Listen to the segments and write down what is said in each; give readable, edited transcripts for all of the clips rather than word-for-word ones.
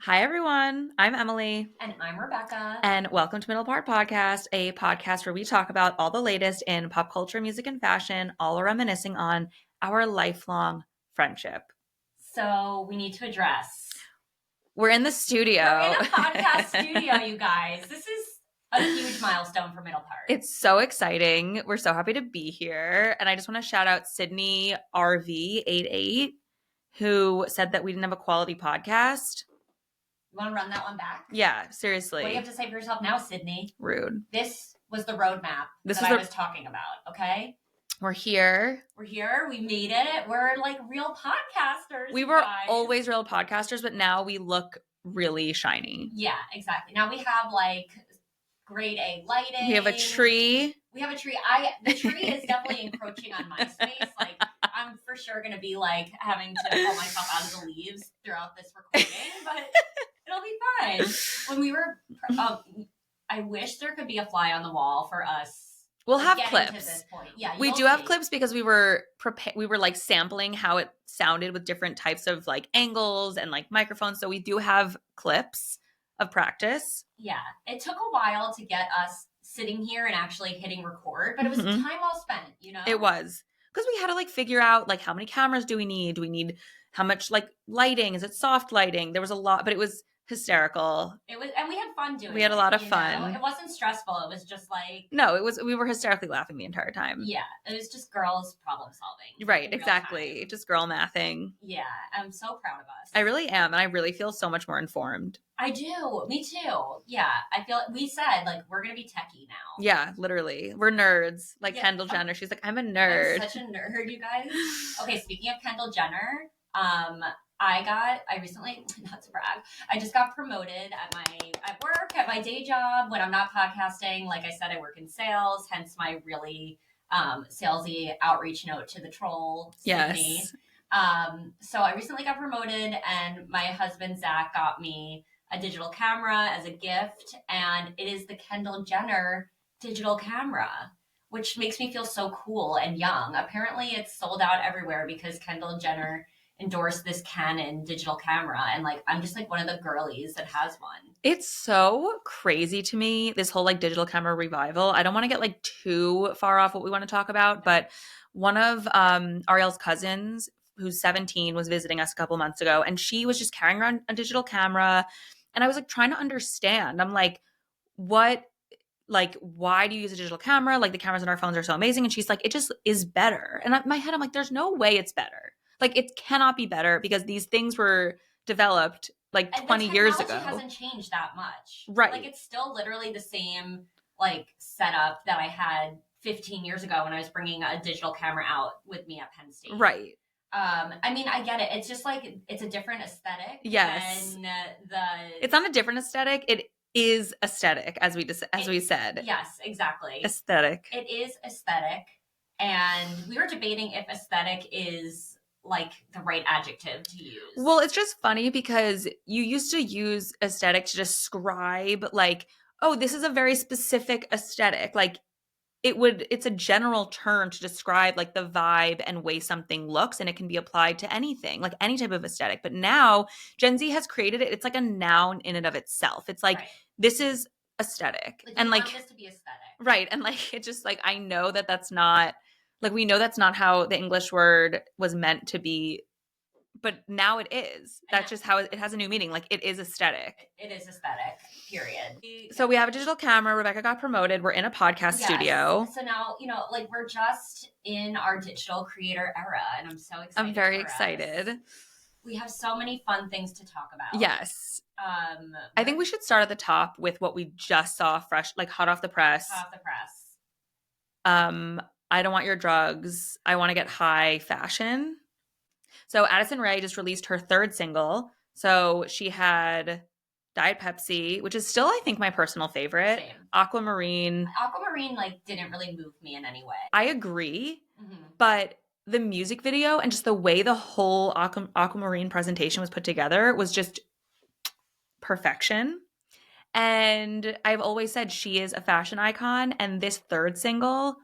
Hi, everyone. I'm Emily. And I'm Rebecca. And welcome to Middle Part Podcast, a podcast where we talk about all the latest in pop culture, music, and fashion, all reminiscing on our lifelong friendship. So we need to address. We're in the studio. We're in a podcast studio, you guys. This is a huge milestone for Middle Part. It's so exciting. We're so happy to be here. And I just want to shout out Sydney RV88, who said that we didn't have a quality podcast. You want to run that one back? Yeah, seriously. What do you have to say for yourself now, Sydney? Rude. This was the roadmap I was talking about, okay? We're here. We're here. We made it. We're like real podcasters. We were always real podcasters, but now we look really shiny. Yeah, exactly. Now we have like grade A lighting. We have a tree. The tree is definitely encroaching on my space. Like, I'm for sure going to be like having to pull myself out of the leaves throughout this recording, but it'll be fine. When we were, I wish there could be a fly on the wall for us. We'll have clips. To this point. Yeah, we do have clips because we were like sampling how it sounded with different types of like angles and like microphones. So we do have clips of practice. Yeah, it took a while to get us sitting here and actually hitting record, but it was time well spent, you know? It was. Because we had to like figure out like how many cameras do we need? Do we need how much like lighting? Is it soft lighting? There was a lot, but it was hysterical. It was, and we had fun doing it. We had a lot of fun. Know? It wasn't stressful. It was just like... No, it was, we were hysterically laughing the entire time. Yeah, it was just girls problem solving. Right, exactly. Just girl mathing. Yeah, I'm so proud of us. I really am, and I really feel so much more informed. I do. Me too. Yeah, I feel we said like we're gonna be techie now. Yeah, literally. We're nerds. Like Kendall Jenner. She's like, I'm a nerd. I'm such a nerd, you guys. Okay, speaking of Kendall Jenner, I recently, not to brag, I just got promoted at work, at my day job when I'm not podcasting. Like I said, I work in sales, hence my really salesy outreach note to the troll, Sydney. Yes. So I recently got promoted, and my husband, Zach, got me a digital camera as a gift, and it is the Kendall Jenner digital camera, which makes me feel so cool and young. Apparently it's sold out everywhere because Kendall Jenner endorsed this Canon digital camera, and like I'm just like one of the girlies that has one. It's so crazy to me, this whole like digital camera revival. I don't want to get like too far off what we want to talk about, but one of Ariel's cousins, who's 17, was visiting us a couple months ago, and she was just carrying around a digital camera, and I was like trying to understand. I'm like, what? Like, why do you use a digital camera? Like, the cameras on our phones are so amazing. And she's like, it just is better. And in my head, I'm like, there's no way it's better. Like, it cannot be better because these things were developed like 20 years ago. The technology hasn't changed that much. Right. Like, it's still literally the same, like, setup that I had 15 years ago when I was bringing a digital camera out with me at Penn State. Right. I mean, I get it. It's just like, it's a different aesthetic. Yes. Than It's not a different aesthetic. It is aesthetic, as we said. Yes, exactly. Aesthetic. It is aesthetic. And we were debating if aesthetic is like the right adjective to use. Well, it's just funny because you used to use aesthetic to describe like, oh, this is a very specific aesthetic. Like it's a general term to describe like the vibe and way something looks, and it can be applied to anything, like any type of aesthetic. But now Gen Z has created it. It's like a noun in and of itself. It's like, This is aesthetic. Like, and like, want this to be aesthetic. Right. And like, it's just like, I know that that's not, like, we know that's not how the English word was meant to be, but now it is. That's just how it has a new meaning. Like, it is aesthetic. It is aesthetic, period. So we have a digital camera. Rebecca got promoted. We're in a podcast studio. So now, like, we're just in our digital creator era, and I'm so excited. I'm very excited. We have so many fun things to talk about. Yes. I think we should start at the top with what we just saw fresh, like hot off the press. Hot off the press. I Don't Want Your Drugs. I Want to Get High fashion. So Addison Rae just released her third single. So she had Diet Pepsi, which is still, I think, my personal favorite. Same. Aquamarine. Aquamarine, like, didn't really move me in any way. I agree. Mm-hmm. But the music video and just the way the whole Aquamarine presentation was put together was just perfection. And I've always said she is a fashion icon. And this third single,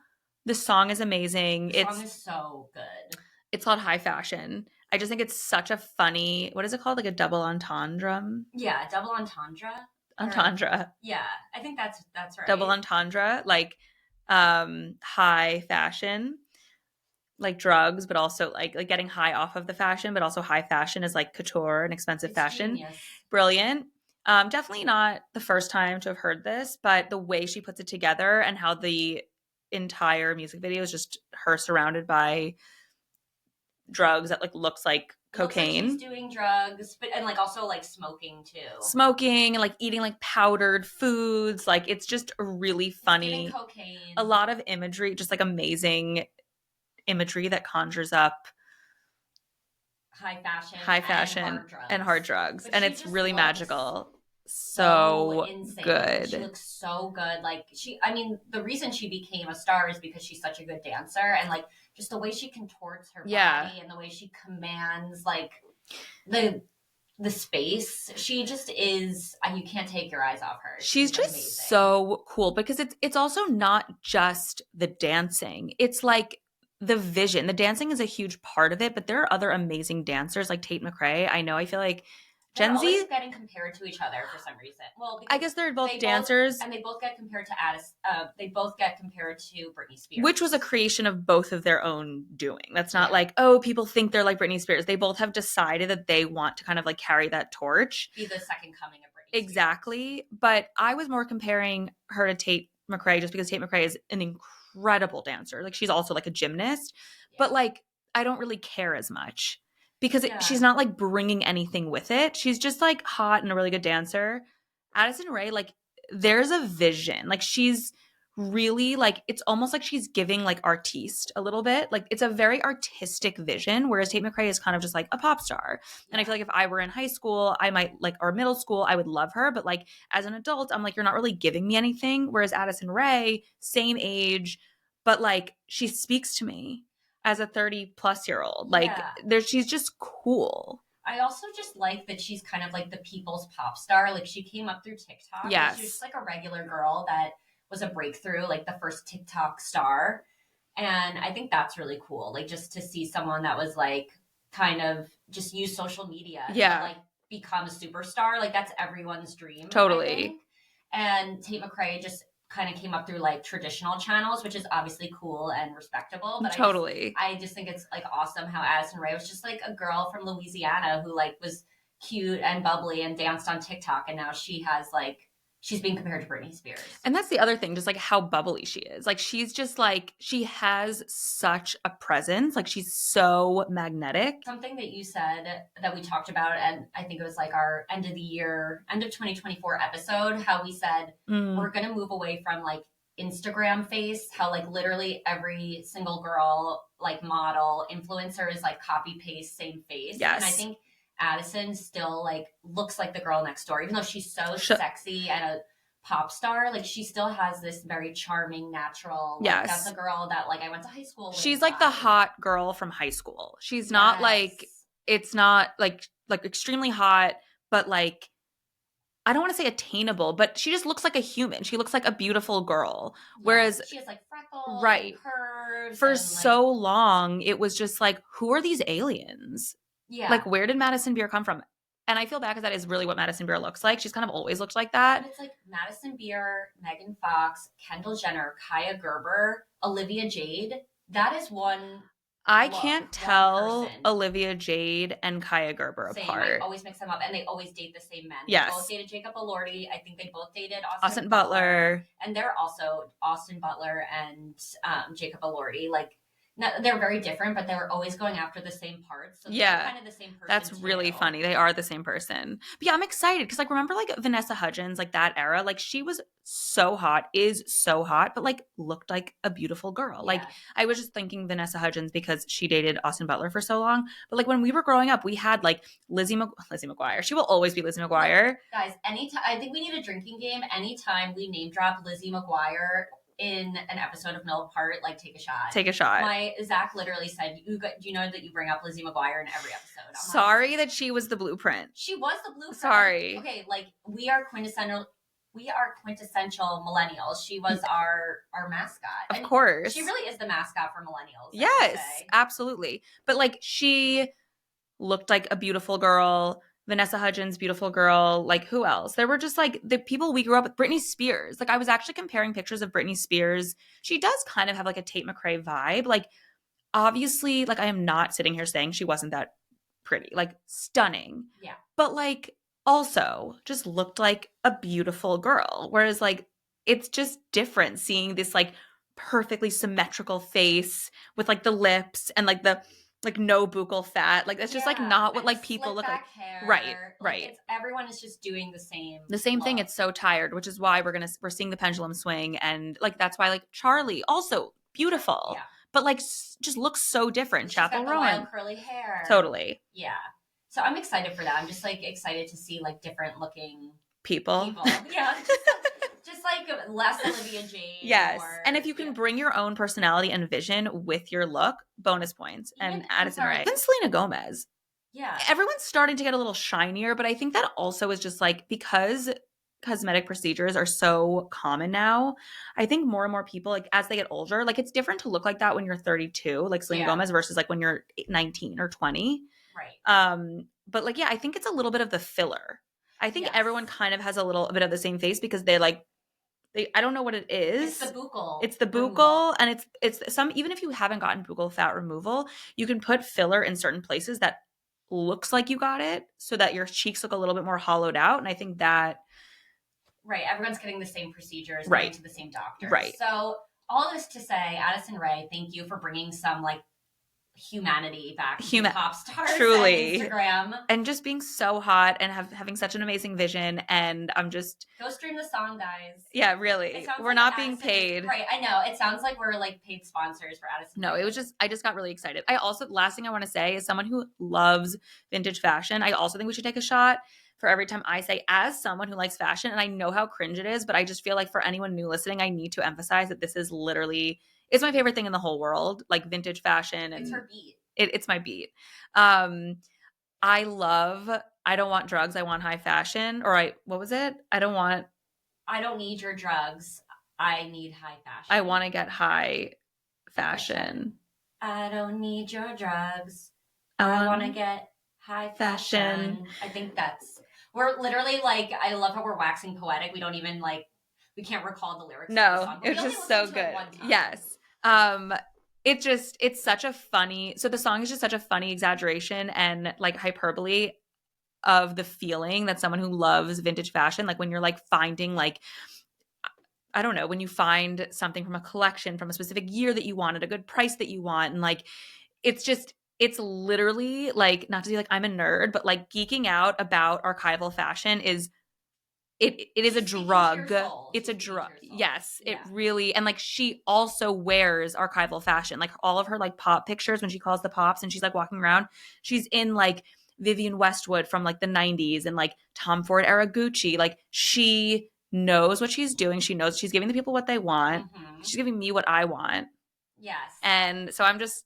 the song is amazing. The song is so good. It's called High Fashion. I just think it's such a funny, what is it called? Like a double entendre? Yeah, double entendre. Or Entendre. yeah, I think that's Double right. entendre, like high fashion, like drugs, but also like getting high off of the fashion, but also high fashion is like couture and expensive It's fashion. genius. Brilliant. Definitely not the first time to have heard this, but the way she puts it together and how the entire music video is just her surrounded by drugs that like looks like Looks like she's cocaine, doing drugs, but and like also like smoking too. smoking, and like eating like powdered foods. Like it's just a really It's giving funny, a cocaine, lot of imagery, just like amazing imagery that conjures up high fashion, high and fashion hard and hard drugs. drugs. But And she it's just really looks magical. so So insane. Like she good. looks so good. Like I mean, the reason she became a star is because she's such a good dancer, and like just the way she contorts her Yeah. body and the way she commands like the the space. She just is. You can't take your eyes off her. She's She's just amazing. so cool because it's also not just the dancing. It's like the vision. The dancing is a huge part of it, but there are other amazing dancers like Tate McRae. I know I feel like They're Gen always Z, getting compared to each other for some reason. Well, I because guess they're both they both dancers, and they both get compared to Addis. They both get compared to Britney which was a Spears. creation of both of their own doing. That's not Yeah, like, oh, people think they're like Britney Spears. They both have decided that they want to kind of like carry that torch. be the second coming of Britney Spears. Exactly. But I was more comparing her to Tate McRae just because Tate McRae is an incredible dancer. Like she's also like a gymnast, but Yeah, like I don't really care as much because yeah, she's not like bringing anything with it. She's just like hot and a really good dancer. Addison Rae, like there's a vision. Like she's really like it's almost like she's giving like artiste a little bit. Like it's a very artistic vision, whereas Tate McRae is kind of just like a pop star. And I yeah, feel like if I were in high school, I might like, or middle school, I would love her. But like as an adult, I'm like, you're not really giving me anything. Whereas Addison Rae, same age, but like she speaks to me as a 30+ year old. Like yeah. she's just cool. I also just like that she's kind of like the people's pop star. Like she came up through TikTok. Like she was just Yes. like a regular girl that was a breakthrough, like the first TikTok star. And I think that's really cool. Like just to see someone that was like kind of just use social media to Yeah, like become a superstar. Like that's everyone's dream, I totally. think. And Tate McRae just kind of came up through like traditional channels, which is obviously cool and respectable. But Totally. I just think it's like awesome how Addison Rae was just like a girl from Louisiana who like was cute and bubbly and danced on TikTok, and now she has like she's being compared to Britney Spears. And that's the other thing, just like how bubbly she is. Like she's just like she has such a presence. Like she's so magnetic. Something that you said that we talked about, and I think it was like our end of the year, end of 2024 episode, how we said Mm, we're going to move away from like Instagram face, how like literally every single girl, like model, influencer is like copy paste, same face. And I yes. think Addison still like looks like the girl next door, even though she's so Sh- sexy and a pop star. Like she still has this very charming, natural, like that's a yes. girl that like I went to high school with She's like the vibe. hot girl from high school. She's not like Yes. it's not like extremely hot, but like I don't want to say attainable, but she just looks like a human. She looks like a beautiful girl. Yes, Whereas she has like freckles and right, curves for and like so long it was just like who are these aliens? yeah. Like where did Madison Beer come from? And I feel bad because that is really what Madison Beer looks like. She's kind of always looked like But that. it's like Madison Beer, Megan Fox, Kendall Jenner, Kaya Gerber, Olivia Jade. That is one I look, can't one tell person. Olivia Jade and Kaya Gerber Same. I apart. always mix them up, and they always date the same men. They both Yes. dated Jacob Elordi. I think they both dated Austin Austin Butler, Butler. and they're also Austin Butler and Jacob Elordi. Like, no, they're very different, but they were always going after the same parts. So they're Yeah. kind of the same person That's too. really funny. They are the same person. But yeah, I'm excited because like remember like Vanessa Hudgens, like that era, like she was so hot, is so hot, but like looked like a beautiful girl. Like Yeah. I was just thinking Vanessa Hudgens because she dated Austin Butler for so long. But like when we were growing up, we had like Lizzie McGuire. She will always be Lizzie McGuire. Guys, anytime I think we need a drinking game. Anytime we name drop Lizzie McGuire in an episode of Mill Apart, like take a shot. Take a shot. My Zach literally said, "Do you know that you bring up Lizzie McGuire in every episode?" I'm Sorry like, that she was the blueprint. she was the blueprint. Sorry. Okay, like we are quintessential. We are quintessential millennials. She was our mascot. Of course. She really is the mascot for millennials. Yes, absolutely. But like she looked like a beautiful girl. Vanessa Hudgens, beautiful girl. Like, who else? There were just like the people we grew up with. Britney Spears. Like, I was actually comparing pictures of Britney Spears. She does kind of have like a Tate McRae vibe. Like, obviously, like, I am not sitting here saying she wasn't that pretty, like, stunning. Yeah. But like, also just looked like a beautiful girl. Whereas, like, it's just different seeing this like perfectly symmetrical face with like the lips and like the like no buccal fat. Like, that's just like not what and the like people slick look like. back hair. Right, Like right. it's everyone is just doing The same thing. look. It's so tired, which is why we're seeing the pendulum swing, and like that's why like Charlie also beautiful, Yeah. but like just looks so different. She's Chappell got the Rowan, wild curly hair. totally. Yeah. So I'm excited for that. I'm just like excited to see like different looking People. Yeah. Just like less Olivia Jade. Yes. More, And if you can bring your own personality and vision with your look, bonus points. And Addison Rae. And Selena Gomez. Yeah. Everyone's starting to get a little shinier, but I think that also is just like because cosmetic procedures are so common now, I think more and more people, like as they get older, like it's different to look like that when you're 32, like Selena Gomez, versus like when you're 19 or 20. Right. But like, yeah, I think it's a little bit of the filler. I think everyone kind of has a little bit of the same face because I don't know what it is. It's the buccal. It's the buccal, and it's some, even if you haven't gotten buccal fat removal, you can put filler in certain places that looks like you got it so that your cheeks look a little bit more hollowed out. And I think that right, everyone's getting the same procedures, right, going to the same doctor. Right. So all this to say, Addison Rae, thank you for bringing some like humanity back to pop stars truly and Instagram, and just being so hot and having such an amazing vision. And I'm just go stream the song, guys. Yeah, really, we're not being paid. Right, I know it sounds like we're like paid sponsors for Addison. No, it was just I just got really excited. I also, last thing I want to say is, someone who loves vintage fashion, I also think we should take a shot for every time I say, as someone who likes fashion, and I know how cringe it is, but I just feel like for anyone new listening, I need to emphasize that this is literally, it's my favorite thing in the whole world, like vintage fashion. And it's her beat. It's my beat. I don't want drugs, I want high fashion. Or what was it? I don't need your drugs, I need high fashion. I want to get high fashion. I don't need your drugs, I want to get high fashion. I think we're literally like, I love how we're waxing poetic. We don't even like, we can't recall the lyrics. No, of the song, it's just so good. Yes. It's such a funny, so the song is just such a funny exaggeration and like hyperbole of the feeling that someone who loves vintage fashion, like when you're like finding like, I don't know, when you find something from a collection from a specific year that you want at a good price that you want. And like, it's literally like, not to be like I'm a nerd, but like geeking out about archival fashion is it is a drug. It's a drug. Yes, it really. And like, she also wears archival fashion, like all of her like pop pictures when she calls the pops and she's like walking around, she's in like Vivienne Westwood from like the 90s and like Tom Ford era Gucci. Like, she knows what she's doing. She knows she's giving the people what they want. Mm-hmm. She's giving me what I want. Yes. And so I'm just,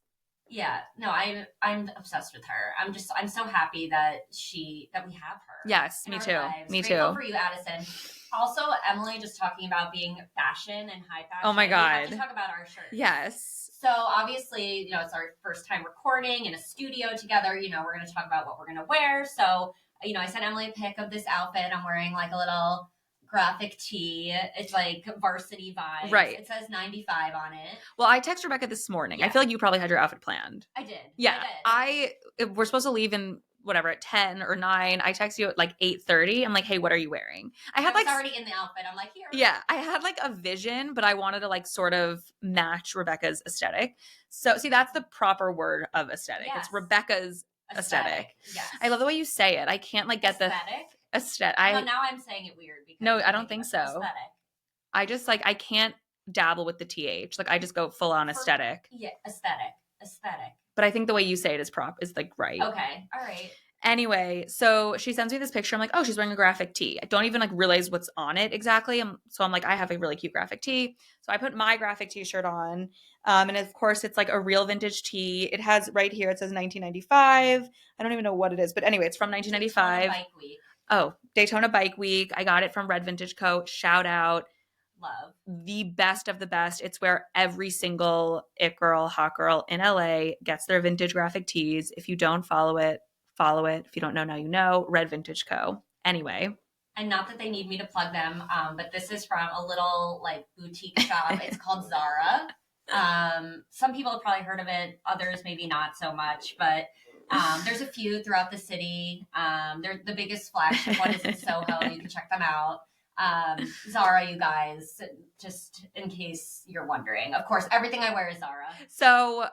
yeah, no, I'm obsessed with her. I'm so happy that we have her. Yes, me too. Lives. Me Grateful too. For you, Addison. Also, Emily, just talking about being fashion and high fashion. Oh my God. We have to talk about our shirts. Yes. So obviously, it's our first time recording in a studio together. We're going to talk about what we're going to wear. So, I sent Emily a pic of this outfit. I'm wearing like a little graphic tee. It's like varsity vibes. Right. It says 95 on it. Well, I texted Rebecca this morning. Yeah. I feel like you probably had your outfit planned. I did. Yeah. We're supposed to leave in whatever at 10 or 9. I text you at like 8:30. I'm like, hey, what are you wearing? I was already in the outfit. I'm like, here. Yeah. I had like a vision, but I wanted to like sort of match Rebecca's aesthetic. So see, that's the proper word of aesthetic. Yes. It's Rebecca's aesthetic. Yes. I love the way you say it. I can't like get aesthetic? The aesthetic. Well, now I'm saying it weird. Because no, I don't think so. Aesthetic. I just like, I can't dabble with the TH. Like, I just go full on aesthetic. Yeah, aesthetic. But I think the way you say it is like right. Okay, all right. Anyway, so she sends me this picture. I'm like, oh, she's wearing a graphic tee. I don't even like realize what's on it exactly. So I'm like, I have a really cute graphic tee. So I put my graphic t-shirt on. And of course, it's like a real vintage tee. It has right here, it says 1995. I don't even know what it is. But anyway, it's from 1995. Daytona Bike Week. Oh, Daytona Bike Week. I got it from Red Vintage Co. Shout out. Love. The best of the best. It's where every single it girl, hot girl in LA gets their vintage graphic tees. If you don't follow it, Follow it. If you don't know, now you know. Red Vintage Co. Anyway. And not that they need me to plug them, but this is from a little like boutique shop. It's called Zara. Some people have probably heard of it, others maybe not so much, but there's a few throughout the city. They're the biggest flagship one is in Soho. You can check them out. Zara, you guys, just in case you're wondering. Of course, everything I wear is Zara. So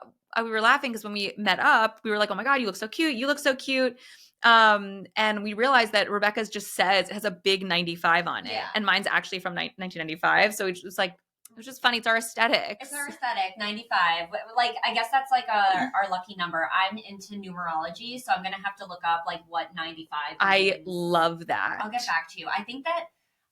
we were laughing because when we met up, we were like, oh my God, you look so cute. You look so cute. And we realized that Rebecca's just has a big 95 on it. Yeah. And mine's actually from 1995. So it was like, it was just funny. It's our aesthetic. It's our aesthetic, 95. Like, I guess that's like our lucky number. I'm into numerology, so I'm going to have to look up like what 95 means. I love that. I'll get back to you.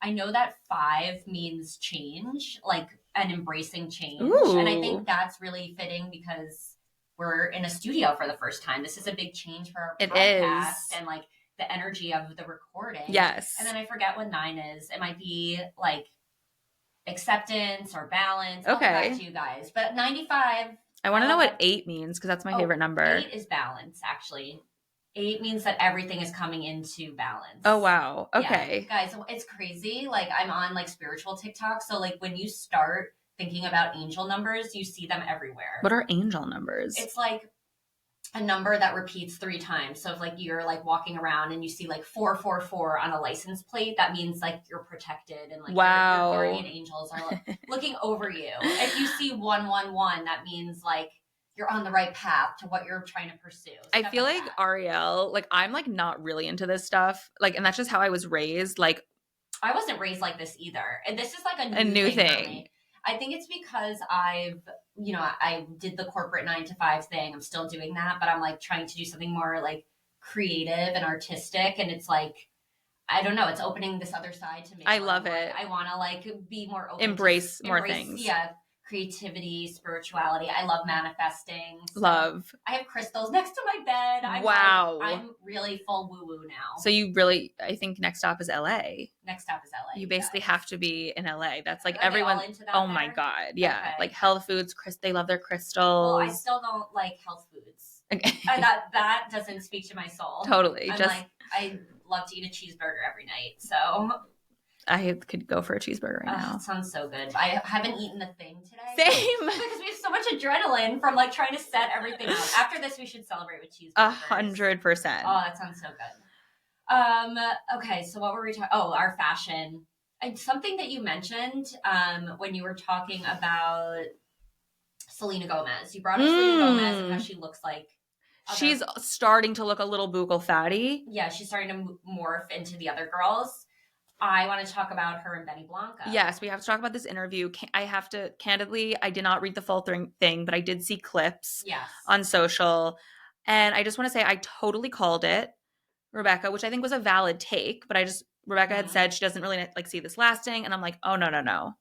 I know that 5 means change, like an embracing change. Ooh. And I think that's really fitting because we're in a studio for the first time. This is a big change for our podcast and like the energy of the recording. Yes. And then I forget what 9 is. It might be like acceptance or balance. I'll get back to you guys. But 95. I want to know what 8 means because that's my favorite number. 8 is balance, actually. 8 means that everything is coming into balance. Oh, wow. Okay. Yeah. Guys, it's crazy. Like, I'm on, like, spiritual TikTok. So, like, when you start thinking about angel numbers, you see them everywhere. What are angel numbers? It's, like, a number that repeats 3 times. So, if, like, you're, like, walking around and you see, like, 444 on a license plate, that means, like, you're protected. And, like, wow. your guardian angels are, like, looking over you. If you see 111, that means, like, you're on the right path to what you're trying to pursue. I feel like Ariel, like I'm like not really into this stuff. Like, and that's just how I was raised. Like I wasn't raised like this either. And this is like a new thing. For me. I think it's because I did the corporate 9 to 5 thing. I'm still doing that, but I'm like trying to do something more like creative and artistic. And it's like, I don't know, it's opening this other side to me. I love it. I want to like be more open. Embrace more things. Yeah. Creativity, spirituality. I love manifesting. So love. I have crystals next to my bed. Wow. I'm really full woo-woo now. So you really, I think next stop is LA. Next stop is LA. You basically have to be in LA. That's like Are everyone. They all into that oh there? my God. Yeah. Okay. Like health foods. They love their crystals. Well, I still don't like health foods. Okay. That doesn't speak to my soul. Totally. I love to eat a cheeseburger every night. So I could go for a cheeseburger right now. It sounds so good. I haven't eaten a thing today. Same. Because we have so much adrenaline from like trying to set everything up. After this, we should celebrate with cheeseburgers. 100%. Oh, that sounds so good. Okay, so what were we talking? Oh, our fashion. Something that you mentioned when you were talking about Selena Gomez. You brought up Selena Gomez and how she looks like. She's starting to look a little buccal fatty. Yeah, she's starting to morph into the other girls. I want to talk about her and Benny Blanco. Yes, we have to talk about this interview. I have to, candidly, I did not read the full thing, but I did see clips on social. And I just want to say I totally called it, Rebecca, which I think was a valid take. But Rebecca had said she doesn't really like see this lasting. And I'm like, oh, no.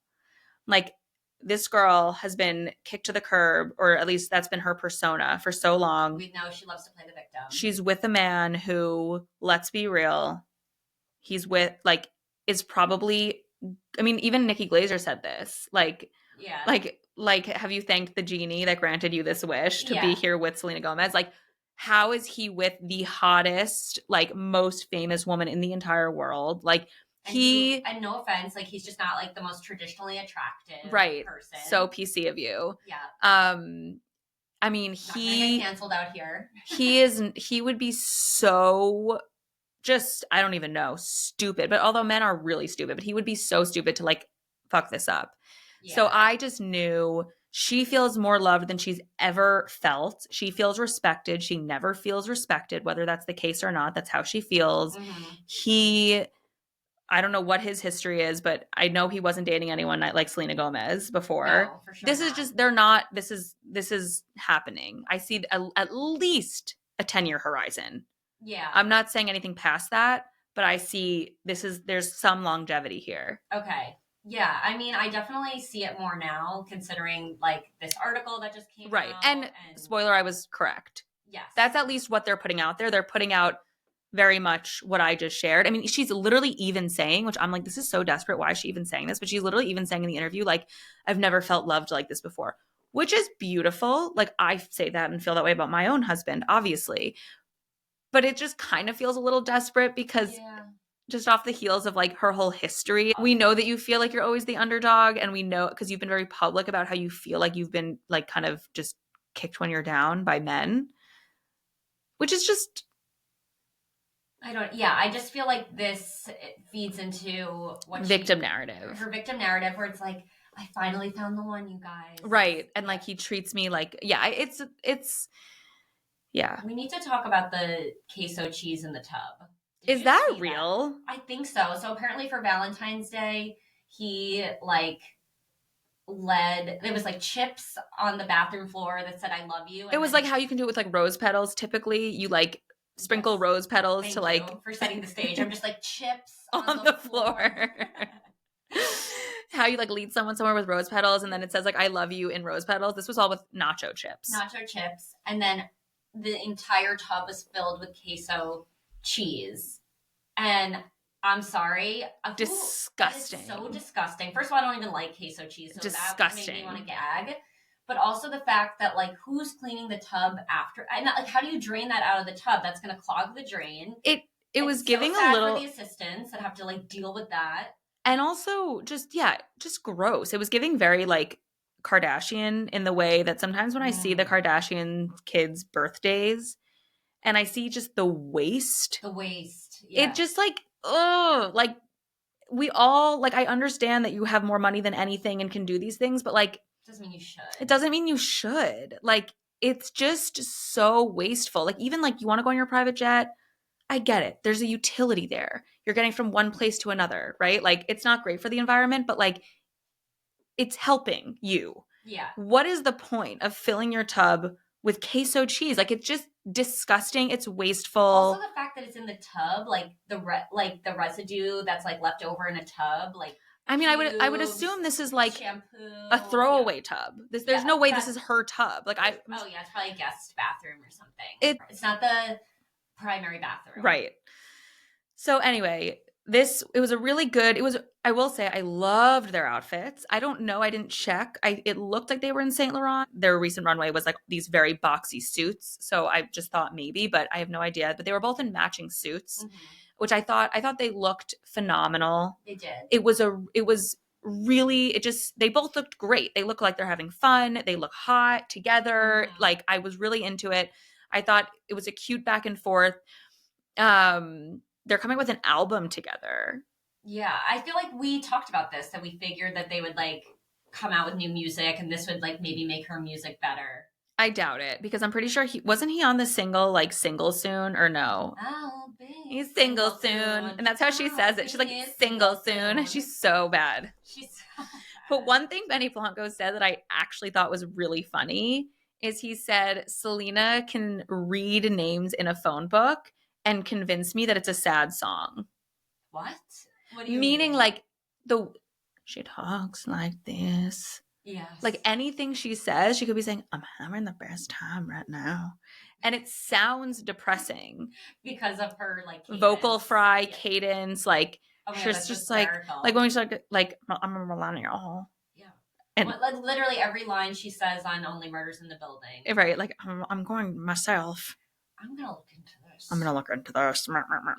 Like, this girl has been kicked to the curb, or at least that's been her persona for so long. We know she loves to play the victim. She's with a man who, let's be real, he's with, like, is probably, I mean, even Nikki Glaser said this. Like, have you thanked the genie that granted you this wish to be here with Selena Gomez? Like, how is he with the hottest, like, most famous woman in the entire world? Like, and no offense, like, he's just not, like, the most traditionally attractive person. So PC of you. Yeah. I mean, he canceled out here. he would be so just, I don't even know, stupid. But although men are really stupid, but he would be so stupid to like fuck this up. Yeah. So I just knew she feels more loved than she's ever felt. She feels respected. She never feels respected, whether that's the case or not. That's how she feels. Mm-hmm. I don't know what his history is, but I know he wasn't dating anyone like Selena Gomez before. No, for sure this is just, they're not, this is happening. I see at least a 10-year horizon. Yeah. I'm not saying anything past that, but I see there's some longevity here. Okay. Yeah. I mean, I definitely see it more now considering like this article that just came out. Right. And spoiler, I was correct. Yes. That's at least what they're putting out there. They're putting out very much what I just shared. I mean, she's literally even saying, which I'm like, this is so desperate. Why is she even saying this? But she's literally even saying in the interview, like, I've never felt loved like this before, which is beautiful. Like, I say that and feel that way about my own husband, obviously. but it just kind of feels a little desperate because Yeah. just off the heels of like her whole history, we know that you feel like you're always the underdog, and we know because you've been very public about how you feel like you've been like kind of just kicked when you're down by men, which is just I just feel like this feeds into victim narrative. her victim narrative, where it's like, I finally found the one, you guys. Right. And like he treats me like, yeah, it's, yeah. We need to talk about the queso cheese in the tub. Is that real? I think so. So apparently for Valentine's Day, he like there was like chips on the bathroom floor that said I love you. It was like how you can do it with like rose petals. Typically you like sprinkle rose petals to like for setting the stage. I'm just like chips on the floor. How you like lead someone somewhere with rose petals and then it says like I love you in rose petals. This was all with nacho chips. And then the entire tub was filled with queso cheese. And I'm sorry. Disgusting. That is so disgusting. First of all, I don't even like queso cheese. So disgusting. That made me want to gag. But also the fact that like who's cleaning the tub after? And like how do you drain that out of the tub? That's going to clog the drain. It was giving so sad a little for the assistants that have to like deal with that. And also just gross. It was giving very like Kardashian in the way that sometimes when I see the Kardashian kids' birthdays and I see just the waste. Yeah. It just like, oh, like we all like I understand that you have more money than anything and can do these things, but like doesn't mean you should. It doesn't mean you should. Like it's just so wasteful. Like even like you want to go on your private jet, I get it. There's a utility there. You're getting from one place to another, right? Like it's not great for the environment, but like it's helping you. Yeah. What is the point of filling your tub with queso cheese? Like it's just disgusting. It's wasteful. Also the fact that it's in the tub, like the residue that's like left over in a tub, like I mean, cubes, I would assume this is like shampoo, a throwaway tub. There's no way this is her tub. Like it's probably a guest bathroom or something. It's not the primary bathroom. Right. So anyway, it was a really good, I will say I loved their outfits. I don't know, I didn't check. It looked like they were in Saint Laurent. Their recent runway was like these very boxy suits. So I just thought maybe, but I have no idea. But they were both in matching suits, which I thought they looked phenomenal. They did. It was really, they both looked great. They look like they're having fun. They look hot together. Like I was really into it. I thought it was a cute back and forth. They're coming with an album together. Yeah, I feel like we talked about this, that we figured that they would like come out with new music and this would like maybe make her music better. I doubt it because I'm pretty sure wasn't he on the single soon or no? He's single soon. And that's how she says it. She's like single soon. She's so bad. But one thing Benny Blanco said that I actually thought was really funny is he said Selena can read names in a phone book and convince me that it's a sad song. What do you mean? Like she talks like this. Yes. Like anything she says, she could be saying, I'm having the best time right now. And it sounds depressing. Because of her like cadence. Vocal fry, cadence, like she's just hysterical. like when she's like I'm a millennial. Yeah. And like literally every line she says on Only Murders in the Building. Right. Like I'm going myself. I'm gonna look into this.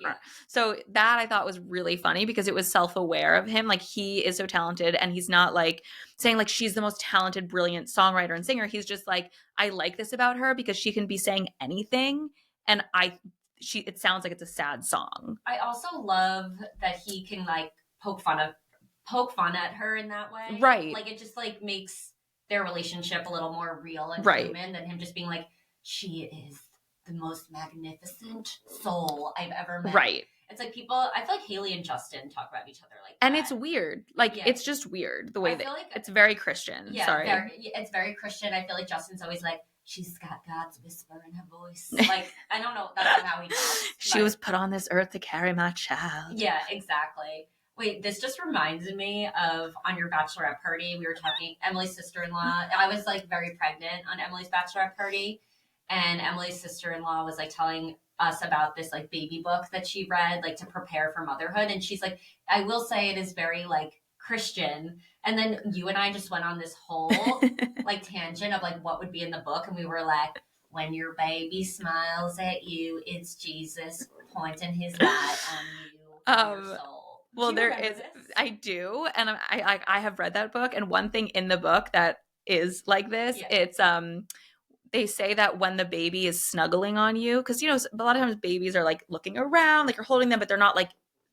Yeah. So that I thought was really funny because it was self-aware of him. Like he is so talented and he's not like saying like she's the most talented, brilliant songwriter and singer. He's just like, I like this about her because she can be saying anything. And it sounds like it's a sad song. I also love that he can like poke fun at her in that way. Right. Like it just like makes their relationship a little more real and human than him just being like, she is the most magnificent soul I've ever met. Right. It's like I feel like Haley and Justin talk about each other like that. And it's weird. Like it's just weird the way that it's very Christian. Yeah, sorry. It's very Christian. I feel like Justin's always like, she's got God's whisper in her voice. Like, I don't know. That's not how he talks. She was put on this earth to carry my child. Yeah, exactly. Wait, this just reminds me of on your bachelorette party, we were talking, Emily's sister-in-law. I was like very pregnant on Emily's bachelorette party. And Emily's sister-in-law was like telling us about this like baby book that she read like to prepare for motherhood. And she's like, I will say it is very like Christian. And then you and I just went on this whole like tangent of like what would be in the book. And we were like, When your baby smiles at you, it's Jesus pointing his light on you from your Um, soul. Do well, you there remember is, this? I do, and I have read that book, and one thing in the book that is like this, Yeah. it's they say that when the baby is snuggling on you, because you know a lot of times babies are like looking around, like you're holding them, but they're not like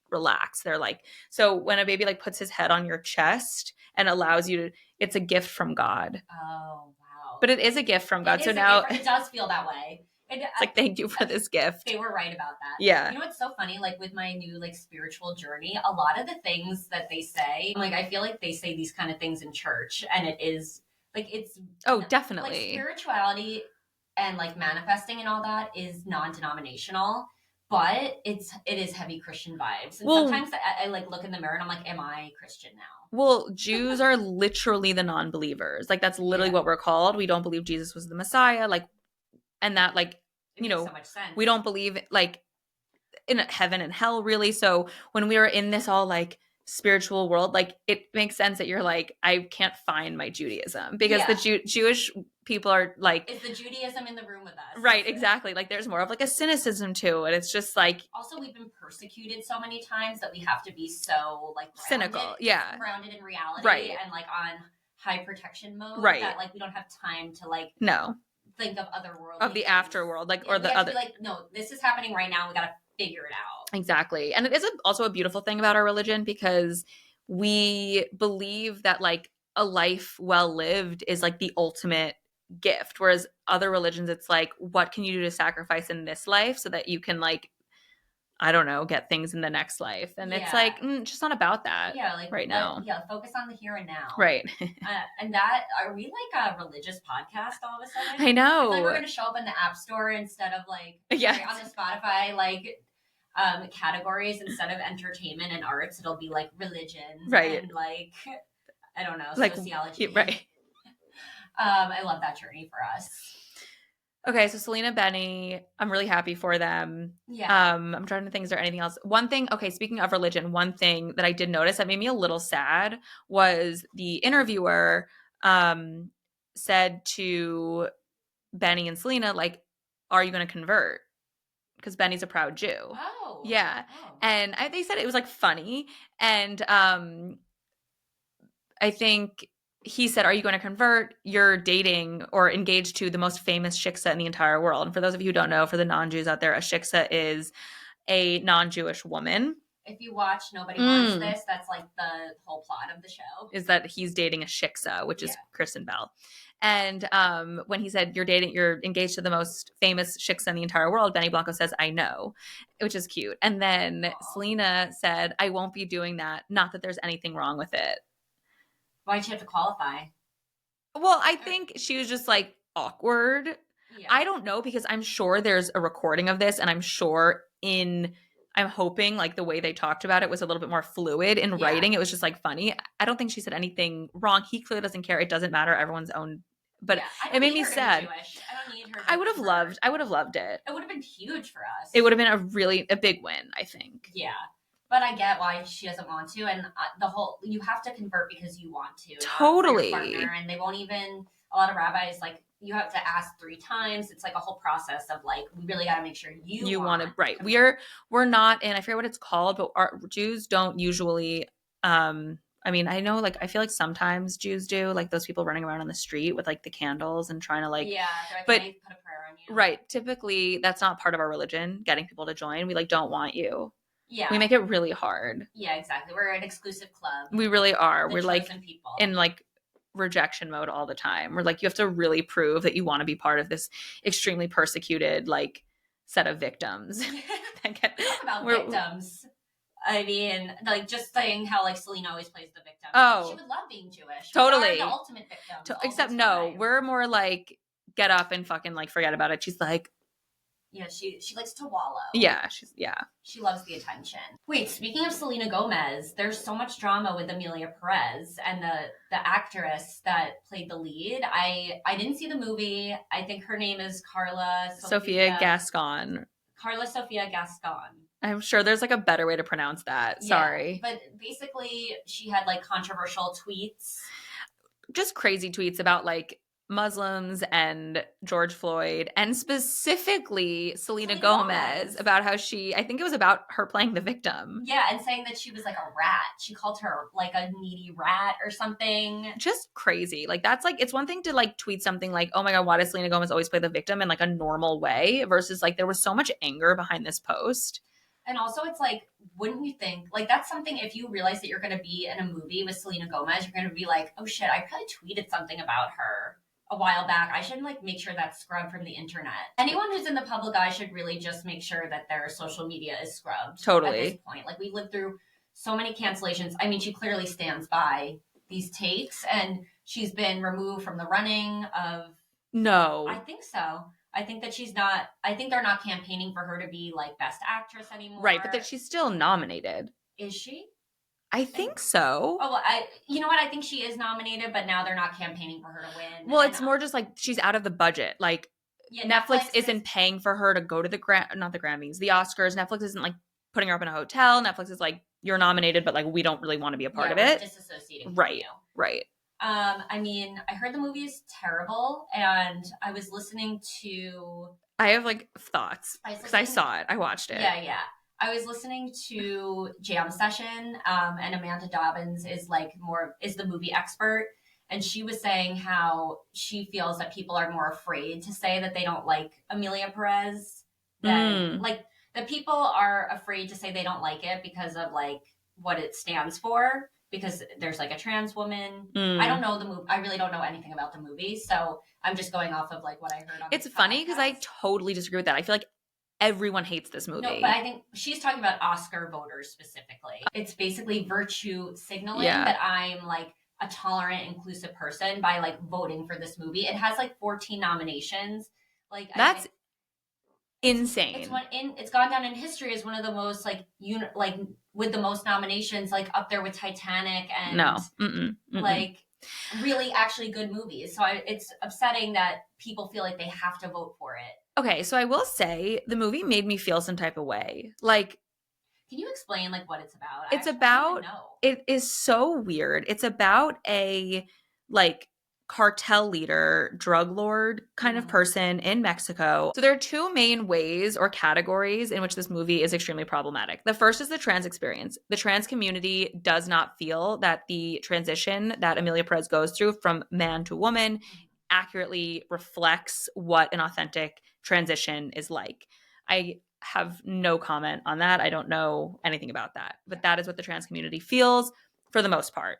relaxed. They're like, so when a baby like puts his head on your chest and allows you to, it's a gift from God. Oh, wow. But it is a gift from It God. So is a now gift. It does feel that way. it's like, thank you for this gift. They were right about that. Yeah. You know what's so funny? Like with my new like spiritual journey, a lot of the things that they say, like I feel like they say these kind of things in church, and it is like it's Oh, like definitely. spirituality and like manifesting and all that is non-denominational, but it is heavy Christian vibes. And Well, sometimes I like look in the mirror and I'm like, am I Christian now? well, Jews are literally the non-believers. Like that's literally Yeah, what we're called. We don't believe Jesus was the Messiah. Like, and that like, it makes so much sense. we don't believe like in heaven and hell really. So when we are in this all like spiritual world, like it makes sense that you're like, I can't find my Judaism because the Yeah. Jewish people are like, Is the Judaism in the room with us? right, exactly. Like there's more of like a cynicism to it. It's just like, Also, we've been persecuted so many times that we have to be so like cynical. Yeah. grounded in reality, Right. and like on high protection mode, Right. that like we don't have time to like No. think of otherworldly Of the things. afterworld, like, Yeah, or we the have to other. be like, no, this is happening right now. We got to figure it out. Exactly. And it is also a beautiful thing about our religion because we believe that like a life well lived is like the ultimate gift. Whereas other religions, it's like, what can you do to sacrifice in this life so that you can like, I don't know, get things in the next life. And it's Yeah. like, it's just not about that Yeah, like right now. yeah, focus on the here and now. Right. And that are we like a religious podcast all of a sudden? I I feel like know. we're gonna show up in the App Store instead of like Yeah. sorry, on the Spotify like categories instead of entertainment and arts. It'll be like religion, Right. and like I don't know, Like, sociology. right. I love that journey for us. Okay, so Selena, Benny, I'm really happy for them. Yeah. I'm trying to think, is there anything else? One thing, okay, speaking of religion, one thing that I did notice that made me a little sad was the interviewer said to Benny and Selena, like, are you going to convert? Because Benny's a proud Jew. Oh. Yeah. Oh. And they said it was like funny. And I think he said, are you going to convert? You're dating or engaged to the most famous shiksa in the entire world. And for those of you who don't know, for the non-Jews out there, a shiksa is a non-Jewish woman. If you watch Nobody Wants This, that's like the whole plot of the show. Is that he's dating a shiksa, which is Kristen Bell. And when he said you're engaged to the most famous shiksa in the entire world, Benny Blanco says, I know, which is cute. And then Selena said, I won't be doing that. Not that there's anything wrong with it. Why'd she have to qualify? Well, I think she was just like awkward. Yeah. I don't know because I'm sure there's a recording of this and I'm hoping like the way they talked about it was a little bit more fluid in writing. It was just like funny. I don't think she said anything wrong. He clearly doesn't care. It doesn't matter. Everyone's own. But it made me sad. I don't need her. I would have loved it. It would have been huge for us. It would have been a big win, I think. Yeah. But I get why she doesn't want to, and you have to convert because you want to. Totally. Not for your partner, and they won't even, a lot of rabbis, like, you have to ask 3 times. It's like a whole process of like, we really got to make sure you want it. Right. We're not in, I forget what it's called, but our Jews don't usually, I mean, I know, like, I feel like sometimes Jews do, like those people running around on the street with like the candles and trying to like, yeah, but put a prayer on you. Right. Typically that's not part of our religion, getting people to join. We like, don't want you. Yeah. We make it really hard. Yeah, exactly. We're an exclusive club. We really are. We're like people. in like rejection mode all the time. We're like, you have to really prove that you want to be part of this extremely persecuted like set of victims. Talk about victims. I mean, like just saying how like Selena always plays the victim. Oh, she would love being Jewish. Totally. The ultimate victim. Except no, we're more like get up and fucking like forget about it. She's like, yeah, she likes to wallow. Yeah, she loves the attention. Wait, speaking of Selena Gomez, there's so much drama with Emilia Perez and the actress that played the lead. I didn't see the movie. I think her name is Carla Sofia Gascon. Carla Sofia Gascon. I'm sure there's like a better way to pronounce that. Sorry. Yeah, but basically she had like controversial tweets. Just crazy tweets about like Muslims and George Floyd, and specifically Selena Selena Gomez, Gomez. about how I think it was about her playing the victim. Yeah, and saying that she was like a rat. She called her like a needy rat or something. Just crazy. Like, that's like, it's one thing to like tweet something like, oh my God, why does Selena Gomez always play the victim in like a normal way, versus like there was so much anger behind this post. And also, it's like, wouldn't you think, like, that's something, if you realize that you're going to be in a movie with Selena Gomez, you're going to be like, oh shit, I probably tweeted something about her a while back. I should, like, make sure that's scrubbed from the internet. Anyone who's in the public eye should really just make sure that their social media is scrubbed at this Totally. point. Like, we lived through so many cancellations. I mean, she clearly stands by these takes, and she's been removed from the running of. No. I think so. I think that she's not. I think they're not campaigning for her to be like best actress anymore. Right, but that she's still nominated. Is she? I think so. Oh, well, you know what? I think she is nominated, but now they're not campaigning for her to win. Well, it's more just like she's out of the budget. Like, yeah, Netflix isn't paying for her to go to not the Grammys, the Oscars. Netflix isn't like putting her up in a hotel. Netflix is like, you're nominated, but like we don't really want to be a part of it. Disassociating right, from you. Right. I mean, I heard the movie is terrible, and I was listening to. I have like thoughts because I saw it. I watched it. Yeah. I was listening to Jam Session, and Amanda Dobbins is the movie expert, and she was saying how she feels that people are more afraid to say that they don't like Emilia Perez than like that people are afraid to say they don't like it because of like what it stands for. Because there's like a trans woman. I don't know the movie. I really don't know anything about the movie, so I'm just going off of like what I heard on. It's funny because I totally disagree with that. I feel like everyone hates this movie. No, but I think she's talking about Oscar voters specifically. It's basically virtue signaling that I'm like a tolerant, inclusive person by like voting for this movie. It has like 14 nominations. Like that's insane. It's gone down in history as one of the most like with the most nominations, like up there with Titanic and like really actually good movies. So it's upsetting that people feel like they have to vote for it. Okay, so I will say the movie made me feel some type of way. Like, can you explain like what it's about? It is so weird. It's about a like cartel leader, drug lord kind of person in Mexico. So there are two main ways or categories in which this movie is extremely problematic. The first is the trans experience. The trans community does not feel that the transition that Emilia Perez goes through from man to woman accurately reflects what an authentic transition is like. I have no comment on that. I don't know anything about that, but that is what the trans community feels for the most part.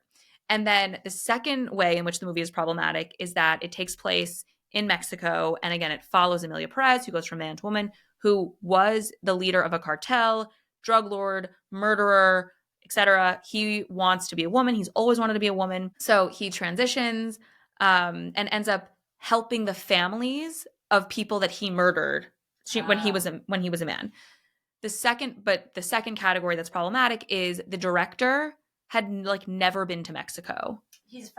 And then the second way in which the movie is problematic is that it takes place in Mexico. And again, it follows Emilia Perez, who goes from man to woman, who was the leader of a cartel, drug lord, murderer, etc. He wants to be a woman. He's always wanted to be a woman. So he transitions and ends up helping the families of people that he murdered when he was a man. The second category that's problematic is the director had like never been to Mexico. He's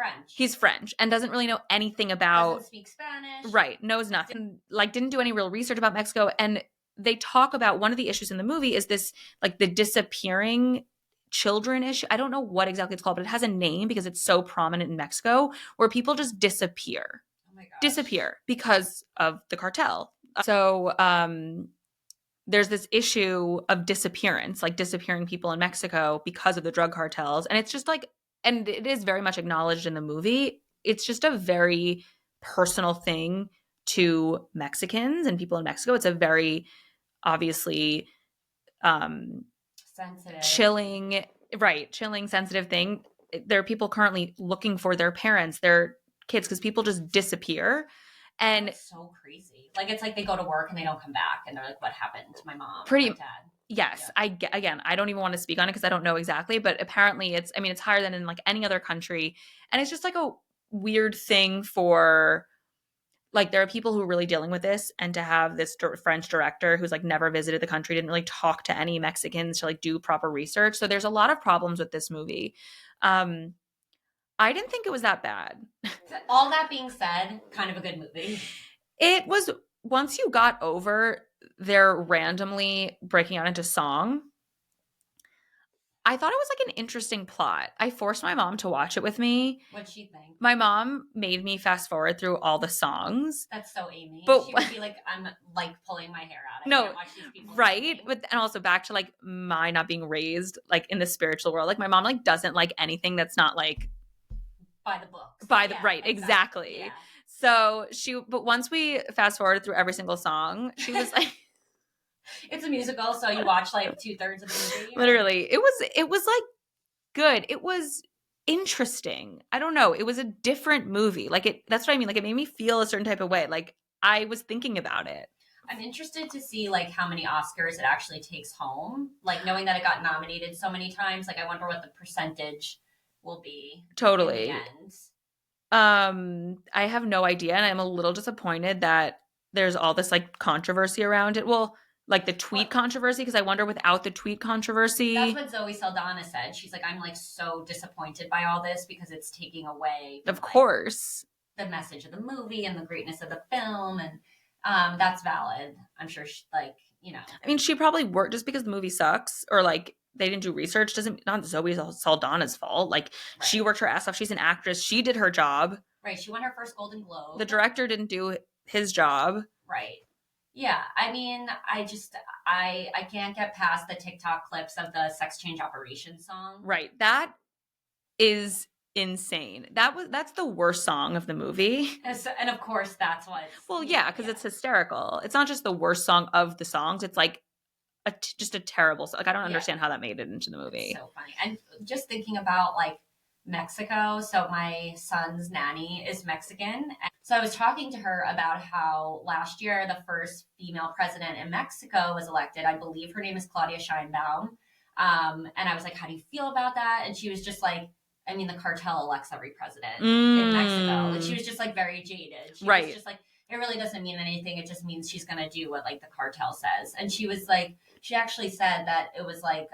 French and doesn't really know anything about. Doesn't speak Spanish. Right, knows nothing. Like didn't do any real research about Mexico. And they talk about one of the issues in the movie is this like the disappearing children issue. I don't know what exactly it's called, but it has a name because it's so prominent in Mexico where people just disappear. Oh my gosh. Disappear because of the cartel. So there's this issue of disappearance, like disappearing people in Mexico because of the drug cartels. And it's just like, and it is very much acknowledged in the movie. It's just a very personal thing to Mexicans and people in Mexico. It's a very obviously sensitive, chilling, sensitive thing. There are people currently looking for their parents, their kids, because people just disappear. And that's so crazy. Like it's like they go to work and they don't come back, and they're like, "What happened to my mom?" Pretty, or my dad? Yes. Yeah. I don't even want to speak on it because I don't know exactly, but apparently it's higher than in like any other country, and it's just like a weird thing for like there are people who are really dealing with this, and to have this French director who's like never visited the country, didn't really talk to any Mexicans to like do proper research. So there's a lot of problems with this movie. I didn't think it was that bad. All that being said, kind of a good movie. It was, once you got over their randomly breaking out into song, I thought it was like an interesting plot. I forced my mom to watch it with me. What'd she think? My mom made me fast forward through all the songs. That's so Amy. But She would be like, I'm like pulling my hair out. I no, can't watch these people right? singing. But and also back to like my not being raised like in the spiritual world. Like my mom like doesn't like anything that's not like By the books. by the Yeah, right, exactly. Yeah. So but once we fast forwarded through every single song, she was like It's a musical, so you watch like 2/3 of the movie. literally, it was like good. It was interesting. I don't know. It was a different movie. Like that's what I mean. Like it made me feel a certain type of way. Like I was thinking about it. I'm interested to see like how many Oscars it actually takes home. Like knowing that it got nominated so many times, like I wonder what the percentage will be Totally. in the end. I have no idea, and I'm a little disappointed that there's all this like controversy around it. Well, like the tweet controversy, because I wonder without the tweet controversy. That's what Zoe Saldana said. She's like, I'm like so disappointed by all this because it's taking away from, of course, the message of the movie and the greatness of the film, and that's valid. I'm sure she, like, you know. I mean, she probably worked just because the movie sucks or like they didn't do research. Doesn't not Zoe Saldana's fault. Like Right. She worked her ass off. She's an actress. She did her job. Right. She won her first Golden Globe. The director didn't do his job. Right. Yeah. I mean, I can't get past the TikTok clips of the sex change operation song. Right. That is insane. That's the worst song of the movie. And of course that's what. Well, yeah, because it's hysterical. It's not just the worst song of the songs. It's like just a terrible song. Like I don't understand how that made it into the movie. It's so funny. And just thinking about like Mexico. So my son's nanny is Mexican. So I was talking to her about how last year the first female president in Mexico was elected. I believe her name is Claudia Sheinbaum. And I was like, how do you feel about that? And she was just like, I mean, the cartel elects every president in Mexico. And she was just like very jaded. She was just like, it really doesn't mean anything. It just means she's going to do what like the cartel says. And she was like, she actually said that it was like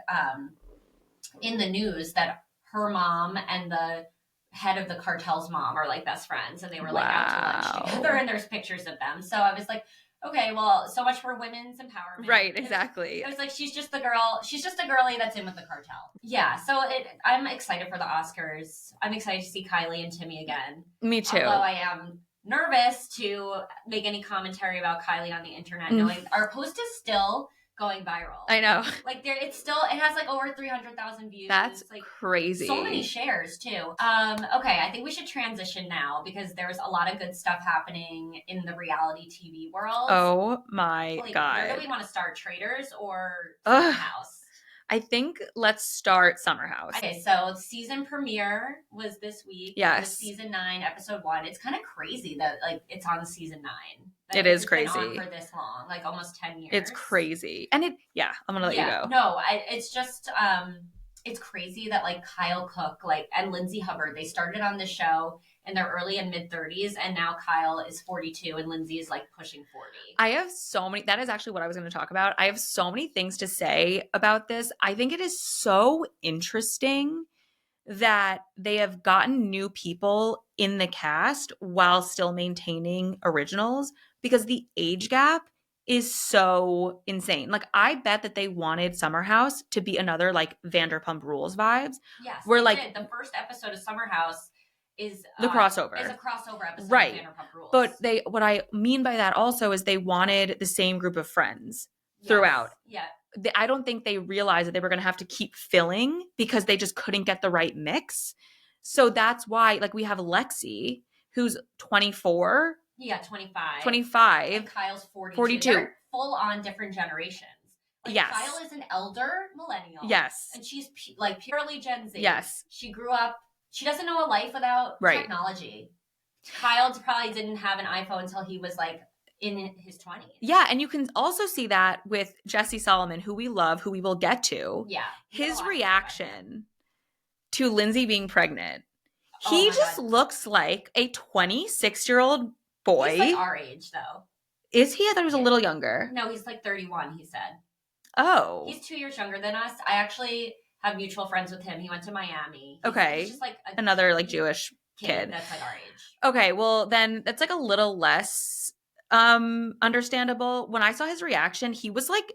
in the news that her mom and the head of the cartel's mom are like best friends, and they were like out to lunch together, and there's pictures of them. So I was like, okay, well, so much for women's empowerment. Right, exactly. It was like she's just the girl. She's just a girlie that's in with the cartel. Yeah, so I'm excited for the Oscars. I'm excited to see Kylie and Timmy again. Me too. Although I am nervous to make any commentary about Kylie on the internet, knowing our post is still going viral. I know. Like it has like over 300,000 views. That's like crazy. So many shares too. Okay, I think we should transition now because there's a lot of good stuff happening in the reality TV world. Oh my God. Where do we want to start? Traitors or Summer House? I think let's start Summer House. Okay, so season premiere was this week. Yes. It was season 9, episode 1. It's kind of crazy that like it's on season 9. It is crazy. It's been on for this long, like almost 10 years. It's crazy. And I'm going to let you go. No, it's just, it's crazy that like Kyle Cook, like, and Lindsay Hubbard, they started on the show in their early and mid 30s. And now Kyle is 42 and Lindsay is like pushing 40. I have so many, that is actually what I was going to talk about. I have so many things to say about this. I think it is so interesting that they have gotten new people in the cast while still maintaining originals because the age gap is so insane. Like I bet that they wanted Summer House to be another like Vanderpump Rules vibes. Yes, where like the first episode of Summer House is the crossover. Is a crossover episode right. of Vanderpump Rules. But what I mean by that also is they wanted the same group of friends throughout. Yeah. I don't think they realized that they were going to have to keep filling because they just couldn't get the right mix. So that's why, like, we have Lexi, who's 24. Yeah, 25. 25. And Kyle's 42. 42. They're full on different generations. Like, yes. Kyle is an elder millennial. Yes. And she's like purely Gen Z. Yes. She grew up, she doesn't know a life without technology. Kyle probably didn't have an iPhone until he was like in his 20s. Yeah, and you can also see that with Jesse Solomon, who we love, who we will get to. Yeah. His reaction to Lindsay being pregnant. He just looks like a 26-year-old boy. He's like our age, though. Is he? I thought he was a little younger. No, he's like 31, he said. Oh. He's 2 years younger than us. I actually have mutual friends with him. He went to Miami. He's just like another like Jewish kid. That's like our age. Okay, well then that's like a little less understandable. When I saw his reaction, he was like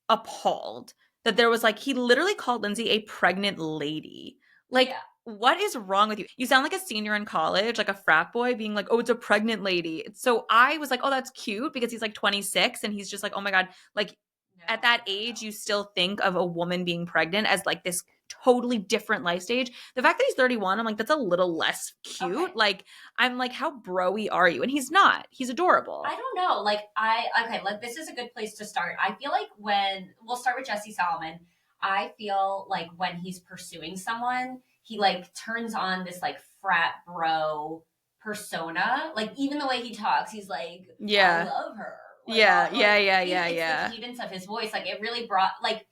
appalled that there was like, he literally called Lindsay a pregnant lady. Like, Yeah. what is wrong with you? You sound like a senior in college, like a frat boy being like, oh, it's a pregnant lady. So I was like, oh, that's cute because he's like 26 and he's just like, oh my God. Like No, at that no, age, no. you still think of a woman being pregnant as like this totally different life stage. The fact that he's 31, I'm like, that's a little less Okay. cute. Like, I'm like, how bro-y are you? And he's not. He's adorable. I don't know. Like okay, like this is a good place to start. I feel like when we'll start with Jesse Solomon, I feel like when he's pursuing someone, he like turns on this like frat bro persona. Like even the way he talks, he's like, I Yeah. love her. Yeah. Yeah. Yeah. Even Yeah. it's the Yeah. cadence of his voice. Like it really brought like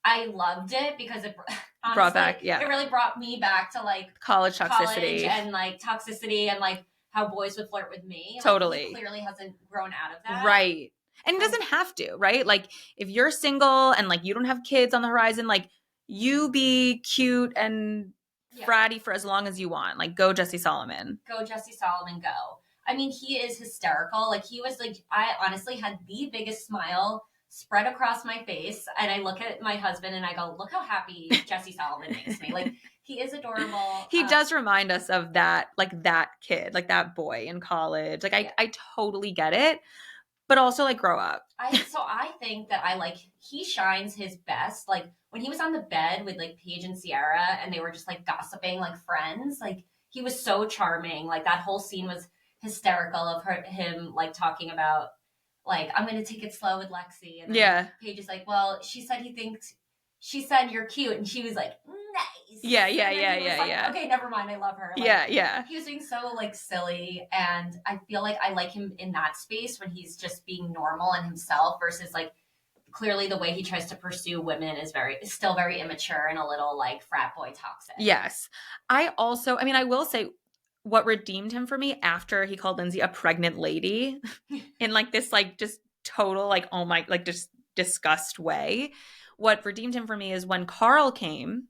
I loved it because it Brought honestly back. it Yeah. really brought me back to like College college toxicity. and like toxicity and like how boys would flirt with me. Like he Totally. clearly hasn't grown out of that. Right. And it And doesn't have to, right? Like if you're single and like you don't have kids on the horizon, like you be cute and yeah, fratty for as long as you want. Like go Jesse Solomon. go Jesse Solomon, go. I mean, he is hysterical. Like he was like I honestly had the biggest smile spread across my face and I look at my husband and I go, look how happy Jesse Solomon makes me. Like he is adorable. He does remind us of that, like that kid, like that boy in college. Like Yeah. I totally get it, but also like grow up. I think that I like he shines his best like when he was on the bed with like Paige and Sierra and they were just like gossiping like friends like he was so charming like that whole scene was hysterical of him like talking about like I'm gonna take it slow with Lexi and then Yeah. Paige is like well she said you're cute and she was like nice Yeah, yeah, and then yeah, he was yeah, like yeah. okay never mind I love her like Yeah, yeah. he was being so like silly and I feel like I like him in that space when he's just being normal and himself versus like clearly the way he tries to pursue women is still very immature and a little like frat boy toxic. Yes. I mean, I will say what redeemed him for me after he called Lindsay a pregnant lady in like this like just total like oh my like just disgust way. What redeemed him for me is when Carl came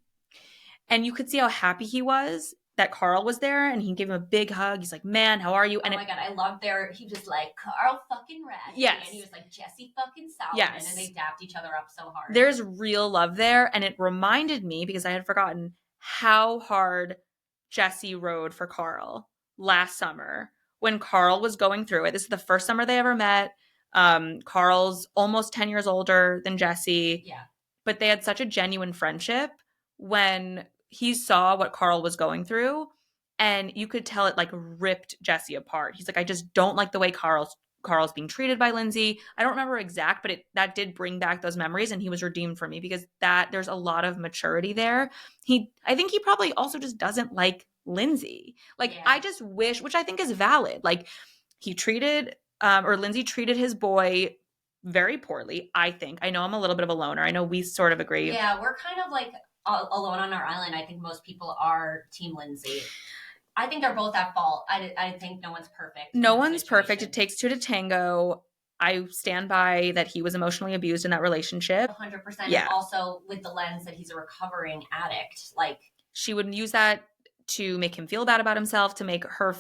and you could see how happy he was that Carl was there and he gave him a big hug. He's like, "Man, how are you?" Oh And my god, I loved he was like Carl fucking Radke yes. and he was like Jesse fucking Solomon yes. and they dapped each other up so hard. There's real love there and it reminded me because I had forgotten how hard Jesse rode for Carl last summer when Carl was going through it. This is the first summer they ever met. Carl's almost 10 years older than Jesse. Yeah. But they had such a genuine friendship when he saw what Carl was going through. And you could tell it like ripped Jesse apart. He's like, I just don't like the way Carl's being treated by Lindsay. I don't remember exact, but that did bring back those memories and he was redeemed for me because that there's a lot of maturity there. I think he probably also just doesn't like Lindsay. Like Yeah. I just wish, which I think is valid. Like he treated or Lindsay treated his boy very poorly, I think. I know I'm a little bit of a loner. I know we sort of agree. Yeah, we're kind of like alone on our island. I think most people are Team Lindsay. I think they're both at fault. I think no one's perfect. No one's perfect. It takes two to tango. I stand by that he was emotionally abused in that relationship. 100%. Yeah. And also with the lens that he's a recovering addict. Like she would use that to make him feel bad about himself, to make him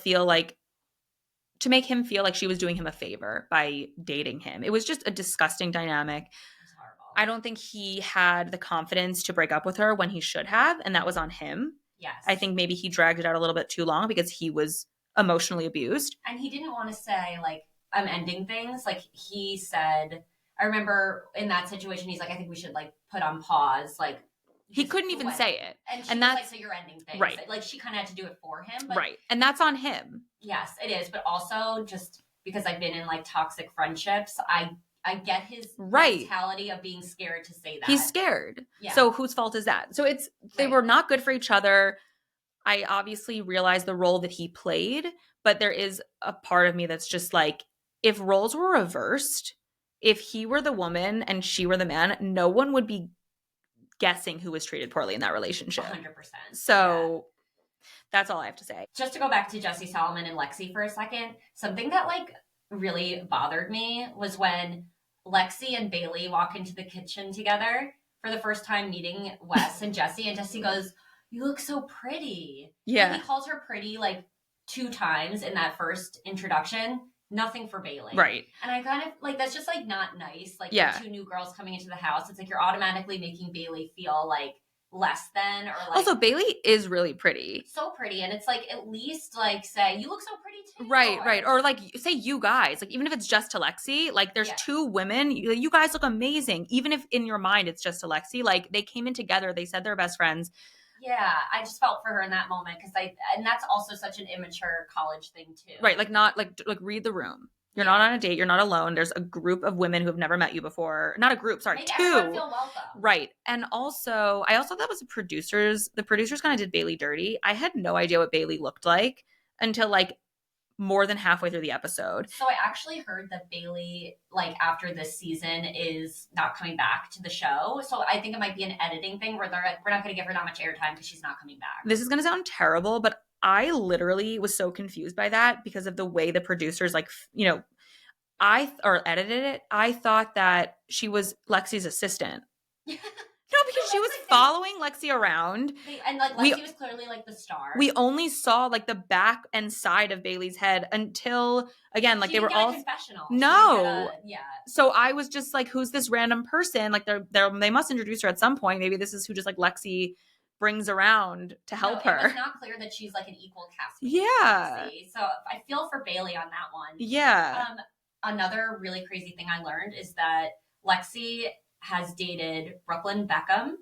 feel like she was doing him a favor by dating him. It was just a disgusting dynamic. I don't think he had the confidence to break up with her when he should have, and that was on him. Yes. I think maybe he dragged it out a little bit too long because he was emotionally abused. And he didn't want to say, like, I'm ending things. Like, he said, I remember in that situation, he's like, I think we should, like, put on pause. Like, he couldn't even say it. And she was like, so you're ending things. Right. Like, she kind of had to do it for him. But, right. And that's on him. Yes, it is. But also, just because I've been in, like, toxic friendships, I get his mentality of being scared to say that. He's scared. Yeah. So whose fault is that? So they were not good for each other. I obviously realize the role that he played, but there is a part of me that's just like, if roles were reversed, if he were the woman and she were the man, no one would be guessing who was treated poorly in that relationship. 100%. So that's all I have to say. Just to go back to Jesse Solomon and Lexi for a second, something that like really bothered me was when Lexi and Bailey walk into the kitchen together for the first time meeting Wes and Jesse goes, you look so pretty. Yeah. And he calls her pretty like 2 times in that first introduction. Nothing for Bailey. Right. And I kind of like that's just like not nice. Like the Yeah. two new girls coming into the house, it's like you're automatically making Bailey feel like less than or like Also, Bailey is really pretty. so pretty. And it's like at least like say, you look so pretty too. Right, right. Or Or like say you guys, like even if it's just to Lexi, like there's yeah. two women, you guys look amazing. Even if in your mind it's just to Lexi, like they came in together, they said they're best friends. Yeah, I just felt for her in that moment because and that's also such an immature college thing too. Right, like not like read the room. You're Yeah. not on a date, you're not alone. There's a group of women who have never met you before. Not a group, sorry, Make everyone two. feel welcome. Right. And also, I also thought it was the producers kind of did Bailey dirty. I had no idea what Bailey looked like until like more than halfway through the episode. So I actually heard that Bailey, like after this season, is not coming back to the show. So I think it might be an editing thing where they're like, we're not going to give her that much airtime because she's not coming back. This is going to sound terrible, but I literally was so confused by that because of the way the producers like, or edited it. I thought that she was Lexi's assistant. No, because she was following Lexi around. And like Lexi was clearly like the star. We only saw like the back and side of Bailey's head until again, like she they were all confessional. No. Yeah. So I was just like, who's this random person? Like they must introduce her at some point. Maybe this is who just like Lexi brings around to help her. It's not clear that she's like an equal cast. Yeah. So I feel for Bailey on that one. Yeah. Another really crazy thing I learned is that Lexi has dated Brooklyn Beckham,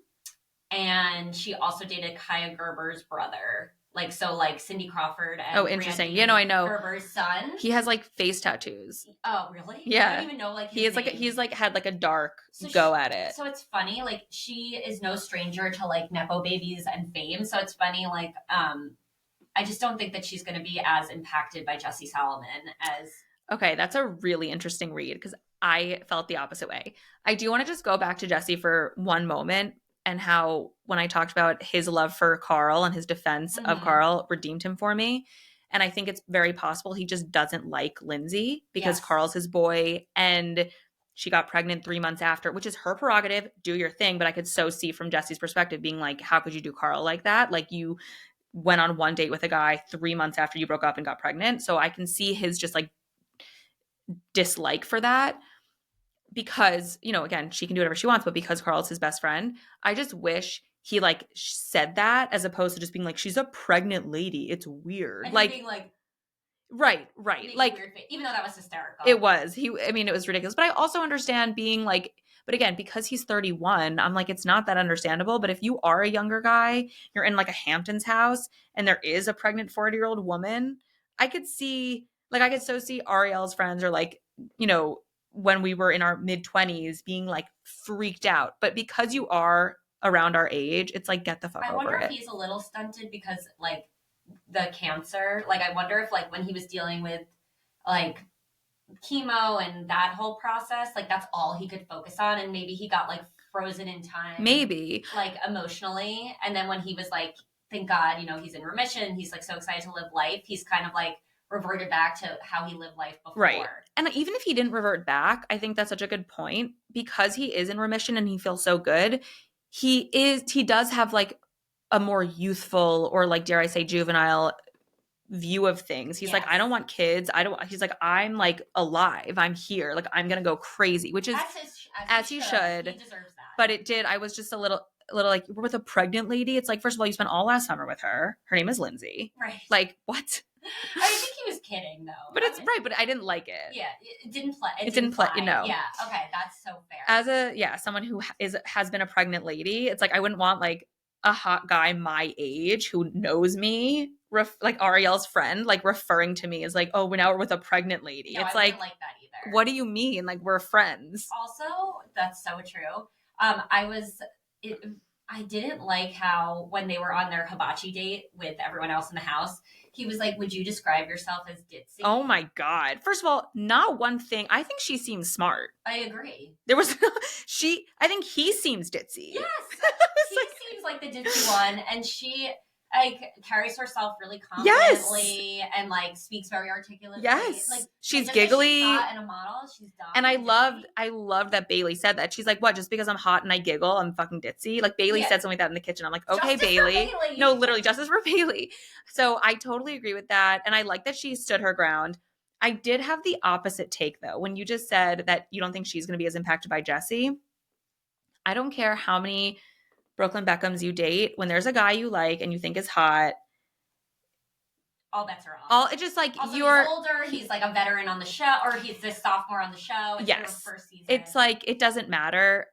and she also dated Kaya Gerber's brother. Like Cindy Crawford and oh, interesting. Randy I know Gerber's son. He has like face tattoos. Oh, really? Yeah. I don't even know like his he's name. he's had like a dark go at it. So it's funny. Like she is no stranger to like nepo babies and fame. So it's funny. Like I just don't think that she's going to be as impacted by Jesse Solomon as. Okay, that's a really interesting read because I felt the opposite way. I do want to just go back to Jesse for one moment and how when I talked about his love for Carl and his defense of Carl redeemed him for me. And I think it's very possible he just doesn't like Lindsay because Carl's his boy and she got pregnant 3 months after, which is her prerogative. Do your thing. But I could so see from Jesse's perspective being like, how could you do Carl like that? Like you went on one date with a guy 3 months after you broke up and got pregnant. So I can see his just like dislike for that because, again, she can do whatever she wants, but because Carl's his best friend, I just wish he like said that as opposed to just being like, she's a pregnant lady. It's weird. And like, being like, right. Like, even though that was hysterical. It was. It was ridiculous. But I also understand being like, but again, because he's 31, I'm like, it's not that understandable. But if you are a younger guy, you're in like a Hamptons house and there is a pregnant 40-year-old woman, I could see Ariel's friends or like, when we were in our mid 20s being like freaked out. But because you are around our age, it's like, get the fuck over it. I wonder if he's a little stunted because like the cancer, like I wonder if like when he was dealing with like chemo and that whole process, like that's all he could focus on, and maybe he got like frozen in time, maybe like emotionally, and then when he was like, thank God, he's in remission, he's like so excited to live life, he's kind of like reverted back to how he lived life before. Right. And even if he didn't revert back, I think that's such a good point because he is in remission and he feels so good. He does have like a more youthful or like, dare I say, juvenile view of things. He's like, I don't want kids. He's like, I'm like alive. I'm here. Like, I'm going to go crazy, which is as he should. He deserves that. But it did. I was just a little like, we're with a pregnant lady. It's like, first of all, you spent all last summer with her. Her name is Lindsay. Right. Like, what? I think he was kidding though. But it's right. But I didn't like it. Yeah. It didn't play. It didn't play. Yeah. Okay. That's so As fair. someone who has been a pregnant lady, it's like, I wouldn't want like a hot guy my age who knows me, like Ariel's friend, like referring to me as like, oh, now we're with a pregnant lady. No, it's I like wouldn't like that either. What do you mean? Like, we're friends. Also, that's so true. I didn't like how when they were on their hibachi date with everyone else in the house, he was like, would you describe yourself as ditzy? Oh my God. First of all, not one thing. I think she seems smart. I agree. I think he seems ditzy. Yes. He seems like the ditzy one. And she like carries herself really confidently and like speaks very articulately. Yes. Like she's giggly. She's hot and a model. She's dumb. And I loved that Bailey said that. She's like, what, just because I'm hot and I giggle, I'm fucking ditzy? Like Bailey said something like that in the kitchen. I'm like, okay, justice Bailey. For Bailey. No, literally, justice for Bailey. So I totally agree with that. And I like that she stood her ground. I did have the opposite take though. When you just said that you don't think she's going to be as impacted by Jesse, I don't care how many Brooklyn Beckhams you date. When there's a guy you like and you think is hot, all bets are off. all it's just like Also, you're he's older. He's like a veteran on the show, or he's this sophomore on the show. It's your first season. It's like it doesn't matter.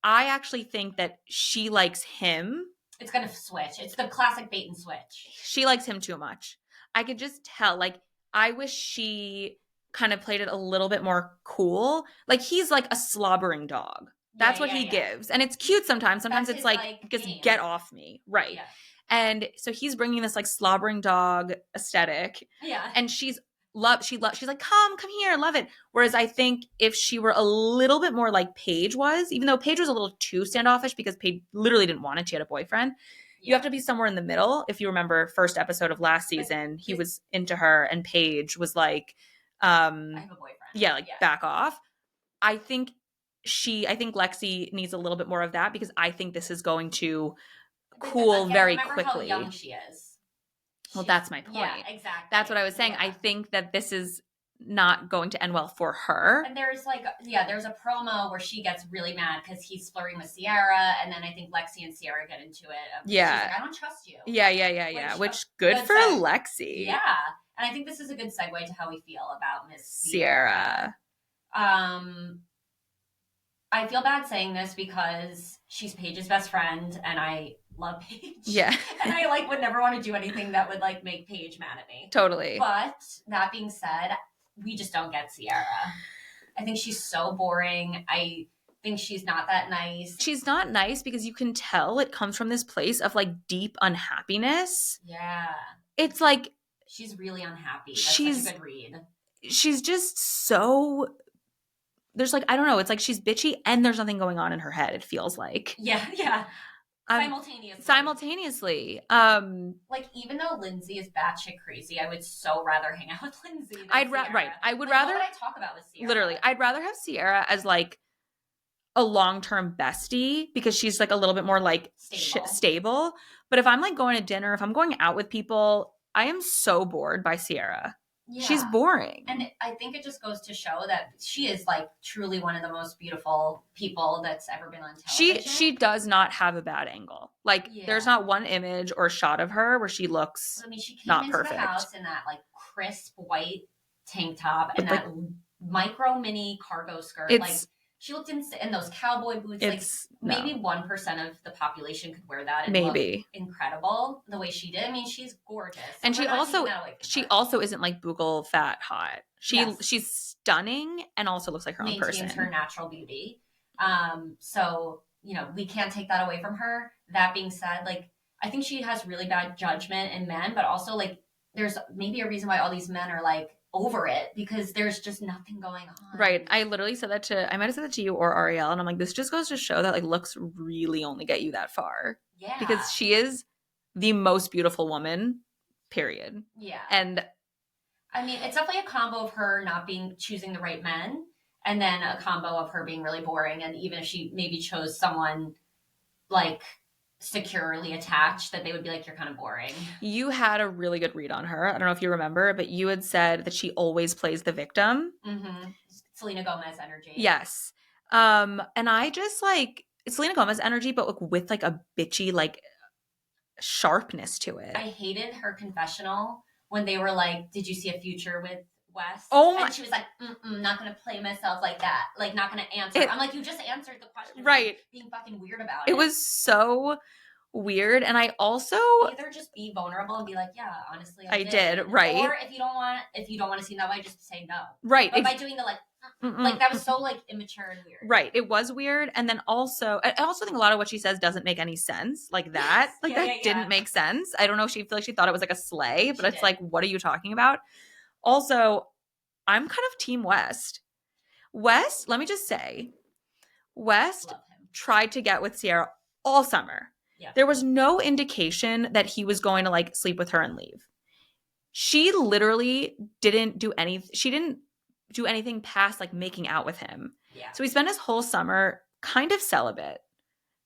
I actually think that she likes him. It's gonna switch. It's the classic bait and switch. She likes him too much. I could just tell. Like, I wish she kind of played it a little bit more cool. Like, he's like a slobbering dog. That's what he gives. And it's cute sometimes. Sometimes it's like just game. Get off me. Right. Yeah. And so he's bringing this like slobbering dog aesthetic. Yeah. And she's like, come here, love it. Whereas I think if she were a little bit more like Paige was, even though Paige was a little too standoffish because Paige literally didn't want it. She had a boyfriend. Yeah. You have to be somewhere in the middle. If you remember first episode of last season, he was into her and Paige was like, I have a boyfriend. Yeah, like back off. I think Lexi needs a little bit more of that because I think this is going to cool very quickly. How young she is. Well, that's my point. Yeah, exactly. That's what I was saying. Yeah. I think that this is not going to end well for her. And there's there's a promo where she gets really mad because he's flirting with Sierra, and then I think Lexi and Sierra get into it. Yeah. She's like, I don't trust you. Yeah. Which good for Lexi. Yeah. And I think this is a good segue to how we feel about Miss Sierra. I feel bad saying this because she's Paige's best friend, and I love Paige. Yeah. And I would never want to do anything that would make Paige mad at me. Totally. But that being said, we just don't get Sierra. I think she's so boring. I think she's not that nice. She's not nice because you can tell it comes from this place of deep unhappiness. Yeah. It's like she's really unhappy. That's such a good read. She's just so there's I don't know, it's like she's bitchy and there's nothing going on in her head, it feels like. Yeah. Simultaneously. Even though Lindsay is batshit crazy, I would so rather hang out with Lindsay than I would rather. What would I talk about with Sierra? Literally, I'd rather have Sierra as a long-term bestie because she's a little bit more stable. But if I'm going to dinner, if I'm going out with people, I am so bored by Sierra. Yeah. She's boring. And I think it just goes to show that she is truly one of the most beautiful people that's ever been on television. She does not have a bad angle. There's not one image or shot of her where she looks she came not into perfect. The house in that crisp white tank top and that micro mini cargo skirt. She looked in those cowboy boots. Maybe 1% of the population could wear that and look incredible the way she did. I mean, she's gorgeous. And she also isn't bugle fat hot. She's stunning and also looks like her own person. Maintains her natural beauty. So, we can't take that away from her. That being said, I think she has really bad judgment in men, but also there's maybe a reason why all these men are over it because there's just nothing going on. Right. I literally said that I might have said that to you or Ariel, and I'm this just goes to show that looks really only get you that far. Yeah. Because she is the most beautiful woman, period. Yeah. And I mean, it's definitely a combo of her not choosing the right men, and then a combo of her being really boring. And even if she maybe chose someone securely attached, that they would be you're kind of boring. You had a really good read on her. I don't know if you remember, but you had said that she always plays the victim. Mm-hmm. Selena Gomez energy. Yes. And I just it's Selena Gomez energy, but with a bitchy sharpness to it. I hated her confessional when they were did you see a future with West? Oh my. And she was not going to play myself like that. Not going to answer. I'm you just answered the question. Right. Being fucking weird about it. It was so weird. And I also. Either just be vulnerable and be yeah, honestly, I did. Right. Or if you don't want to seem that way, just say no. Right. But by doing the that was so immature and weird. Right. It was weird. And then also, I also think a lot of what she says doesn't make any sense. That. Didn't make sense. I don't know if she she thought it was a sleigh, but it's what are you talking about? Also, I'm kind of Team West. West, let me just say, West tried to get with Sierra all summer. Yeah. There was no indication that he was going to sleep with her and leave. She literally didn't do anything. She didn't do anything past making out with him. Yeah. So he spent his whole summer kind of celibate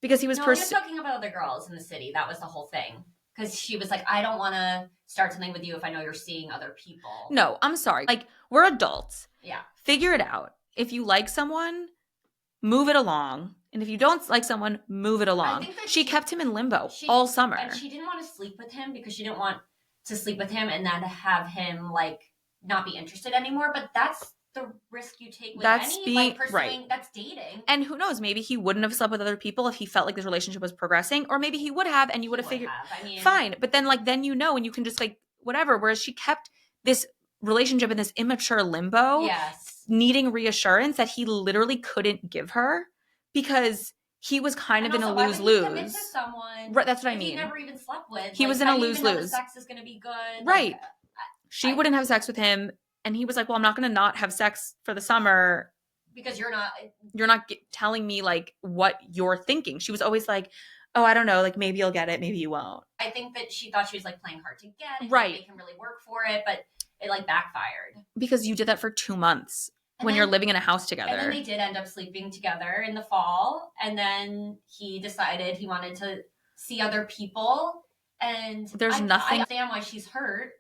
because he was he was talking about other girls in the city. That was the whole thing. because she was like, I don't want to start something with you if I know you're seeing other people. No, I'm sorry. Like, we're adults. Yeah. Figure it out. If you like someone, move it along. And if you don't like someone, move it I along. think that She kept him in limbo all summer. And she didn't want to sleep with him because she didn't want to sleep with him and then have him like not be interested anymore. But that's the risk you take with That's any being like pursuing right. that's dating. And who knows, maybe he wouldn't have slept with other people if he felt like this relationship was progressing, or maybe he would have and you would have figured I mean, fine. But then like then you know and you can just like whatever. Whereas she kept this relationship in this immature limbo, yes, needing reassurance that he literally couldn't give her because he was kind of in a lose-lose. Right, that's what I mean. He never even slept with. He was in a lose-lose. Sex is going to be good. Right. Like, she wouldn't have sex with him. And he was like, well, I'm not going to not have sex for the summer. Because you're not telling me like what you're thinking. She was always like, oh, I don't know. Like maybe you'll get it. Maybe you won't. I think that she thought she was like playing hard to get. And right. make him really work for it. But it like backfired. Because you did that for 2 months when you're living in a house together. And then they did end up sleeping together in the fall. And then he decided he wanted to see other people. And there's nothing. I understand why she's hurt.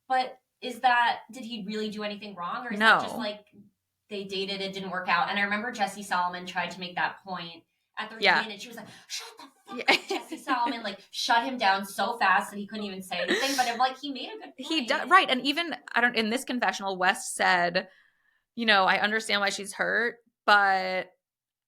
But did he really do anything wrong? Or is no. that just like they dated, it didn't work out? And I remember Jesse Solomon tried to make that point at the reunion. And she was like, shut the fuck up, Jesse Solomon. Like shut him down so fast that he couldn't even say anything. But I'm like, he made a good point. He did, right. And even, in this confessional, West said, you know, I understand why she's hurt, but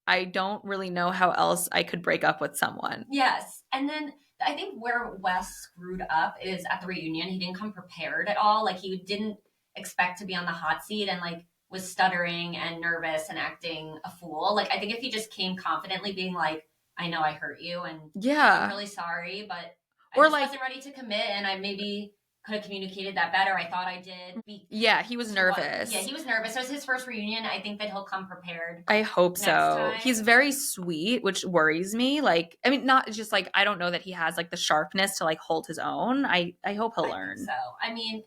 I don't really know how else I could break up with someone. Yes. And then I think where Wes screwed up is at the reunion. He didn't come prepared at all. Like he didn't expect to be on the hot seat and like was stuttering and nervous and acting a fool. Like I think if he just came confidently being like, I know I hurt you and I'm really sorry, but I just wasn't ready to commit and I maybe could have communicated that better. I thought I did. He was nervous. He was nervous. It was his first reunion. I think that he'll come prepared. I hope so. Time. He's very sweet, which worries me. Like, I mean, not just like, I don't know that he has like the sharpness to like hold his own. I hope he'll learn. So, I mean,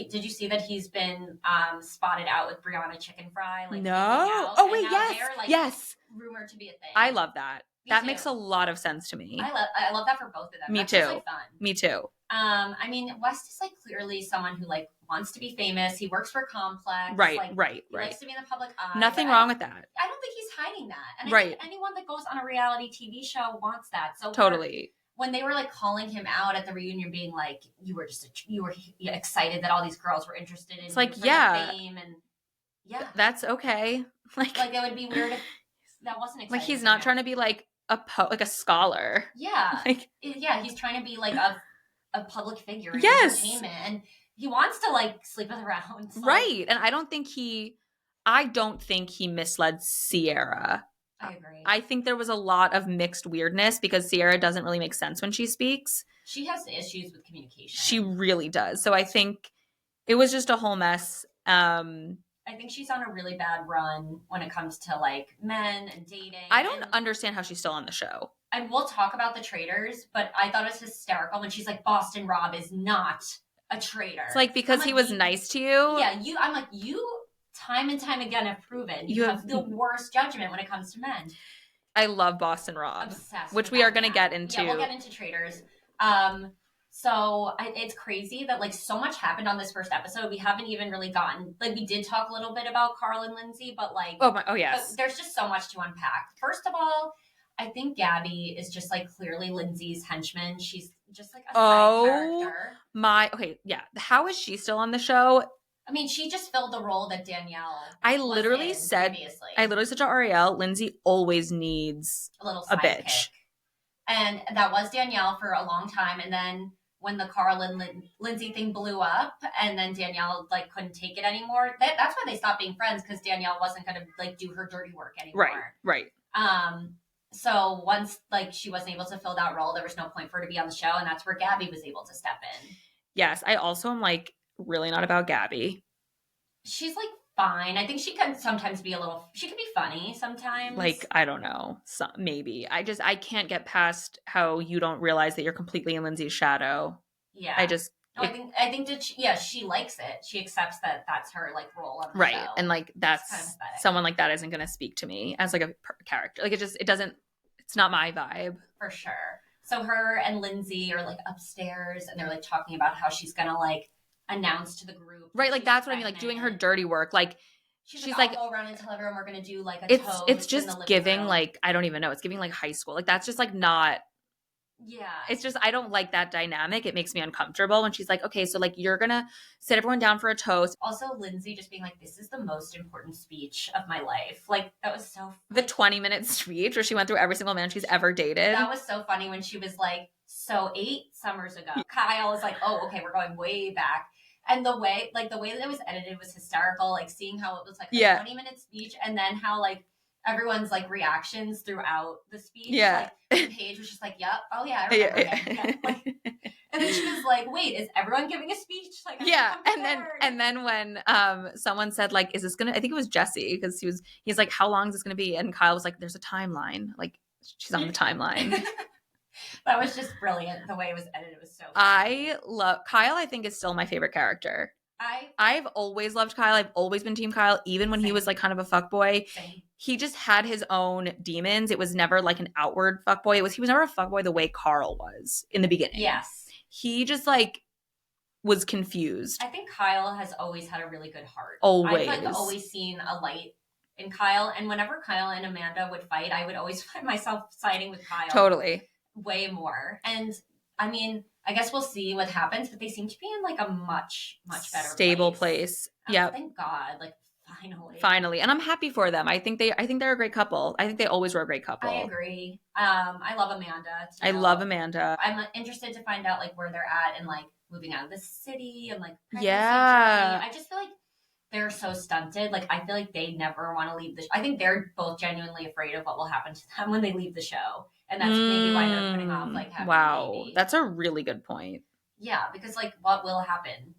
did you see that he's been spotted out with Brianna Chicken Fry? Like, no. Oh, wait, yes. Yes. Rumored to be a thing. I love that. That makes a lot of sense to me. I love that for both of them. Me That's too. Just, like, fun. Me too. I mean, West is like clearly someone who like wants to be famous. He works for Complex. Right. He likes to be in the public eye. Nothing wrong with that. I don't think he's hiding that. And I think anyone that goes on a reality TV show wants that. So totally. When they were like calling him out at the reunion, being like, you were excited that all these girls were interested in. It's like, yeah, fame and that's okay. Like that would be weird if that wasn't exciting. Like he's not trying to be like a scholar. Yeah. Like he's trying to be like a public figure in yes. entertainment, and he wants to like sleep around. So. Right. And I don't think he misled Sierra. I agree. I think there was a lot of mixed weirdness because Sierra doesn't really make sense when she speaks. She has issues with communication. She really does. So I think it was just a whole mess. I think she's on a really bad run when it comes to like men and dating. I don't understand how she's still on the show. And we'll talk about the Traitors, but I thought it was hysterical when she's like, Boston Rob is not a traitor. It's like because he was nice to you. Yeah, I'm like, you time and time again have proven you have the worst judgment when it comes to men. I love Boston Rob. Obsessed. Which we are going to get into. Yeah, we'll get into Traitors. So it's crazy that like so much happened on this first episode. We haven't even really gotten like we did talk a little bit about Carl and Lindsay, but like oh yes, there's just so much to unpack. First of all, I think Gabby is just like clearly Lindsay's henchman. She's just like a side character. Okay, yeah. How is she still on the show? I mean, she just filled the role that Danielle. I literally said to Ariel, Lindsay always needs a little bitch. Kick. And that was Danielle for a long time. And then when the Carl and Lindsay thing blew up, and then Danielle like couldn't take it anymore, that's why they stopped being friends, because Danielle wasn't going to like do her dirty work anymore. Right. So once like she wasn't able to fill that role, there was no point for her to be on the show, and that's where Gabby was able to step in. Yes, I also am like really not about Gabby. She's like fine. I think she can sometimes be she can be funny sometimes. Like, I don't know. Maybe. I can't get past how you don't realize that you're completely in Lindsay's shadow. Yeah. I think that she likes it. She accepts that that's her like role on the show. And like that's kind of someone like that isn't going to speak to me as like a character. Like it's not my vibe. For sure. So her and Lindsay are like upstairs and they're like talking about how she's gonna like announce to the group Right, that like she's that's what I mean, like doing her pregnant. dirty work. Like She's like, she's I'll like go around and tell everyone we're gonna do like a it's toast in the just living giving room. like I don't even know. It's giving like high school. Like that's just like not Yeah. it's just I don't like that dynamic. It makes me uncomfortable when she's like, okay, so like you're gonna sit everyone down for a toast. Also, Lindsay just being like, this is the most important speech of my life. Like, that was so The like, 20-minute speech where she went through every single man she's ever dated. that was so funny when she was like, so 8 summers ago. Kyle was like, oh, okay, we're going way back. And the way that it was edited was hysterical. Like seeing how it was like a 20-minute speech and then how like everyone's like reactions throughout the speech. Yeah. Like Paige was just like, yep, oh yeah, I remember him. Yeah. Like, and then she was like, wait, is everyone giving a speech? Like, yeah. And then when someone said like, is this gonna I think it was Jesse, because he's like, how long is this gonna be? And Kyle was like, there's a timeline. Like she's on the timeline. That was just brilliant. The way it was edited was so funny. I love Kyle. I think is still my favorite character. I've always loved Kyle. I've always been team Kyle, even when he was like kind of a fuckboy. He just had his own demons. It was never like an outward fuckboy. He was never a fuckboy the way Carl was in the beginning. Yes. He just like was confused. I think Kyle has always had a really good heart. Always. I've like always seen a light in Kyle. And whenever Kyle and Amanda would fight, I would always find myself siding with Kyle. Totally. Way more. And I mean, I guess we'll see what happens, but they seem to be in like a much better stable place. Yeah. Thank God. Like finally. And I'm happy for them. I think they're a great couple. I think they always were a great couple. I agree. I love Amanda. I love Amanda. I'm interested to find out like where they're at and like moving out of the city and like yeah. journey. I just feel like they're so stunted. Like I feel like they never want to leave the I think they're both genuinely afraid of what will happen to them when they leave the show. And that's maybe why they're putting off like having a baby. That's a really good point. Yeah, because like what will happen?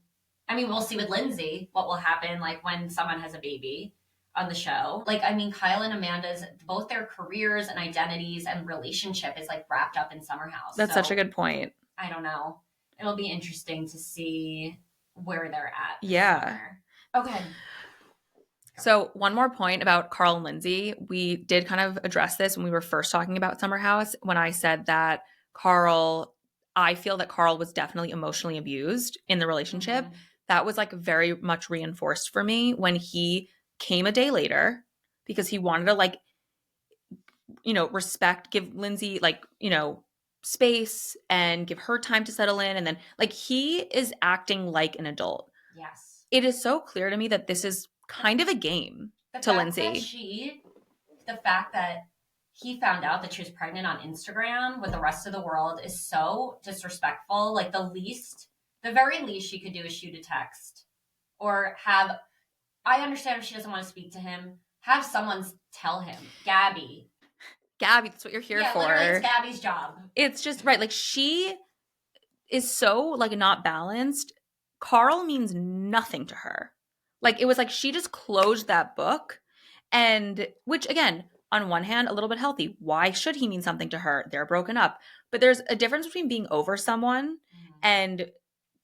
I mean, we'll see with Lindsay what will happen like when someone has a baby on the show. Like, I mean, Kyle and Amanda's, both their careers and identities and relationship is like wrapped up in Summer House. That's such a good point. I don't know. It'll be interesting to see where they're at. Yeah. Okay. So one more point about Carl and Lindsay. We did kind of address this when we were first talking about Summer House, when I said that I feel that Carl was definitely emotionally abused in the relationship. Mm-hmm. That was like very much reinforced for me when he came a day later, because he wanted to like, respect, give Lindsay like, space and give her time to settle in. And then like he is acting like an adult. Yes. It is so clear to me that this is kind of a game to Lindsay. The fact that he found out that she was pregnant on Instagram with the rest of the world is so disrespectful. Like the very least she could do is shoot a text or I understand if she doesn't want to speak to him, have someone tell him, Gabby, that's what you're here for. Literally, it's Gabby's job. It's just right. Like she is so like not balanced. Carl means nothing to her. Like it was like she just closed that book, and which again, on one hand, a little bit healthy. Why should he mean something to her? They're broken up. But there's a difference between being over someone and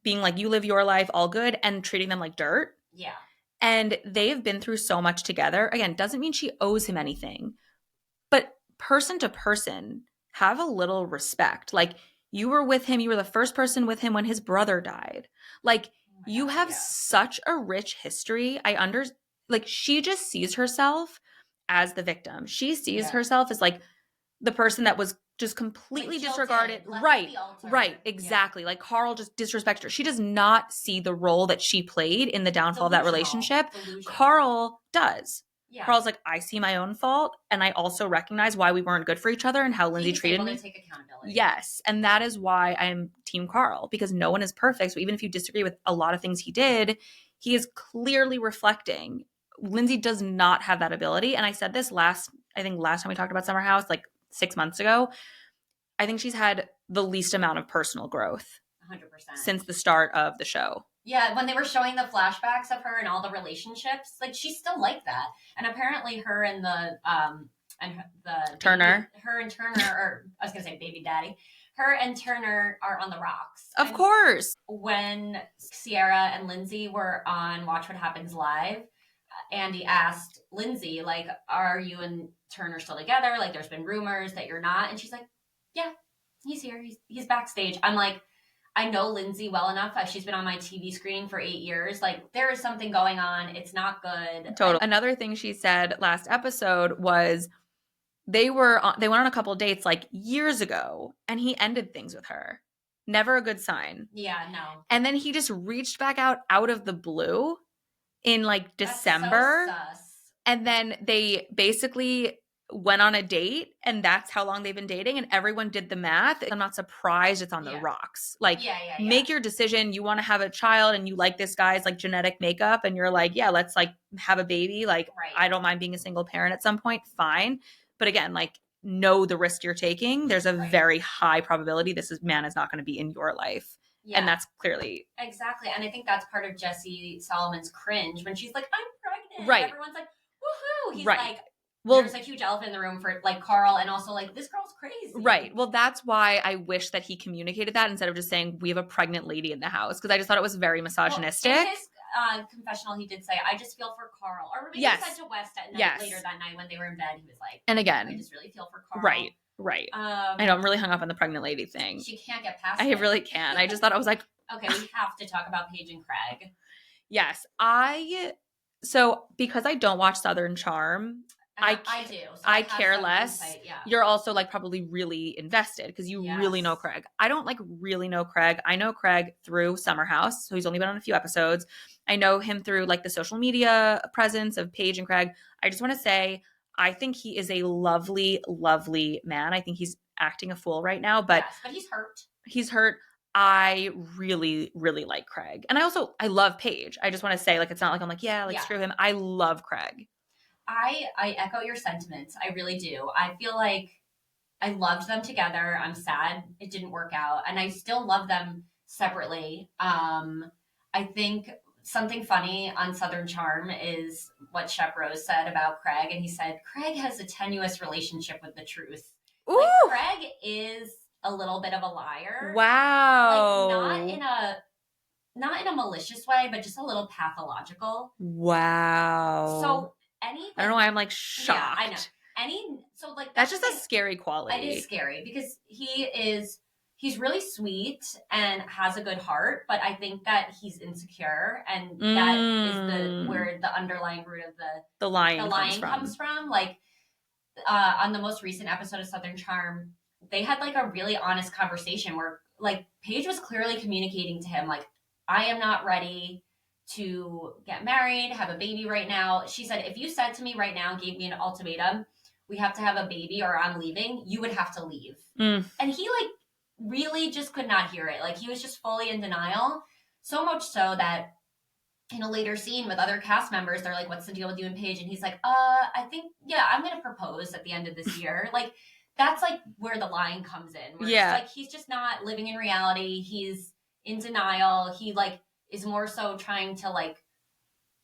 being like, you live your life, all good, and treating them like dirt. Yeah. And they've been through so much together. Again, doesn't mean she owes him anything. But person to person, have a little respect. Like you were with him. You were the first person with him when his brother died. Like you have such a rich history. Like she just sees herself as the victim. She sees herself as like the person that was just completely disregarded. Right. Exactly. Yeah. Like Carl just disrespected her. She does not see the role that she played in the downfall of that relationship. Carl does. Yeah. Carl's like, I see my own fault, and I also recognize why we weren't good for each other and how Lindsay treated me. To take accountability. Yes, and that is why I'm Team Carl, because no one is perfect. So even if you disagree with a lot of things he did, he is clearly reflecting. Lindsay does not have that ability, and I said this last time we talked about Summer House, like 6 months ago. I think she's had the least amount of personal growth 100% since the start of the show. Yeah, when they were showing the flashbacks of her and all the relationships, like she's still like that. And apparently her and the Turner. Her and Turner, or I was gonna say baby daddy. Her and Turner are on the rocks. Of course. When Sierra and Lindsay were on Watch What Happens Live, Andy asked Lindsay, like, are you and Turner still together? Like there's been rumors that you're not. And she's like, yeah, he's here. He's backstage. I'm like, I know Lindsay well enough. She's been on my TV screen for 8 years. Like, there is something going on. It's not good. Totally. Another thing she said last episode was they went on a couple dates like years ago, and he ended things with her. Never a good sign. Yeah, no. And then he just reached back out of the blue in like December. That's so sus. And then they basically went on a date, and that's how long they've been dating, and everyone did the math. I'm not surprised it's on the rocks. Like, make your decision. You want to have a child and you like this guy's like genetic makeup, and you're like, yeah, let's like have a baby. Like, I don't mind being a single parent at some point. Fine. But again, like, know the risk you're taking. There's a very high probability this man is not going to be in your life. Yeah. And that's clearly. Exactly. And I think that's part of Jesse Solomon's cringe when she's like, I'm pregnant. Right. Everyone's like, woohoo. He's right. like, well, there's a huge elephant in the room for like Carl, and also like, this girl's crazy. Right. Well, that's why I wish that he communicated that instead of just saying we have a pregnant lady in the house, because I just thought it was very misogynistic. Well, in his confessional, he did say, I just feel for Carl. Or maybe he said to West at night, later that night when they were in bed, he was like, and again, I just really feel for Carl. Right. Right. I know I'm really hung up on the pregnant lady thing. She can't get past it. I really can't. I just thought I was like, okay, we have to talk about Paige and Craig. Yes. So because I don't watch Southern Charm, I do. So I care less. Insight, yeah. You're also like probably really invested because you really know Craig. I don't like really know Craig. I know Craig through Summer House, so he's only been on a few episodes. I know him through like the social media presence of Paige and Craig. I just want to say, I think he is a lovely, lovely man. I think he's acting a fool right now, but he's hurt. He's hurt. I really, really like Craig. And I love Paige. I just want to say, like, it's not like I'm like, screw him. I love Craig. I echo your sentiments. I really do. I feel like I loved them together. I'm sad it didn't work out. And I still love them separately. I think something funny on Southern Charm is what Shep Rose said about Craig. And he said, Craig has a tenuous relationship with the truth. Ooh. Like, Craig is a little bit of a liar. Wow. Like, not in a malicious way, but just a little pathological. Wow. So I don't know why I'm like shocked. Yeah, I know. That's just a scary quality. It is scary because he's really sweet and has a good heart, but I think that he's insecure, and that is where the underlying root of the lying comes from. Like, on the most recent episode of Southern Charm, they had like a really honest conversation where like Paige was clearly communicating to him, like, I am not ready to get married, have a baby right now. She said, if you said to me right now, gave me an ultimatum, we have to have a baby or I'm leaving, you would have to leave. And he like really just could not hear it. Like, he was just fully in denial. So much so that in a later scene with other cast members, they're like, what's the deal with you and Paige? And he's like, I think, I'm going to propose at the end of this year. Like, that's like where the line comes in. Where it's like, he's just not living in reality. He's in denial. He like is more so trying to like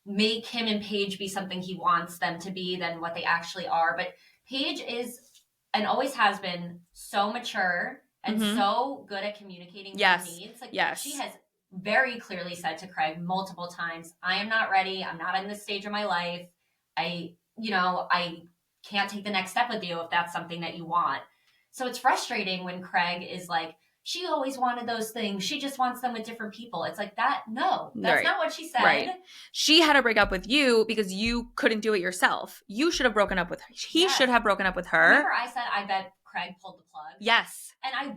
make him and Paige be something he wants them to be than what they actually are. But Paige is, and always has been, so mature and so good at communicating her needs. Like, she has very clearly said to Craig multiple times, I am not ready. I'm not in this stage of my life. I can't take the next step with you if that's something that you want. So it's frustrating when Craig is like, she always wanted those things. She just wants them with different people. It's like, that's not what she said. Right. She had to break up with you because you couldn't do it yourself. You should have broken up with her. He should have broken up with her. Remember I said, I bet Craig pulled the plug? Yes. And I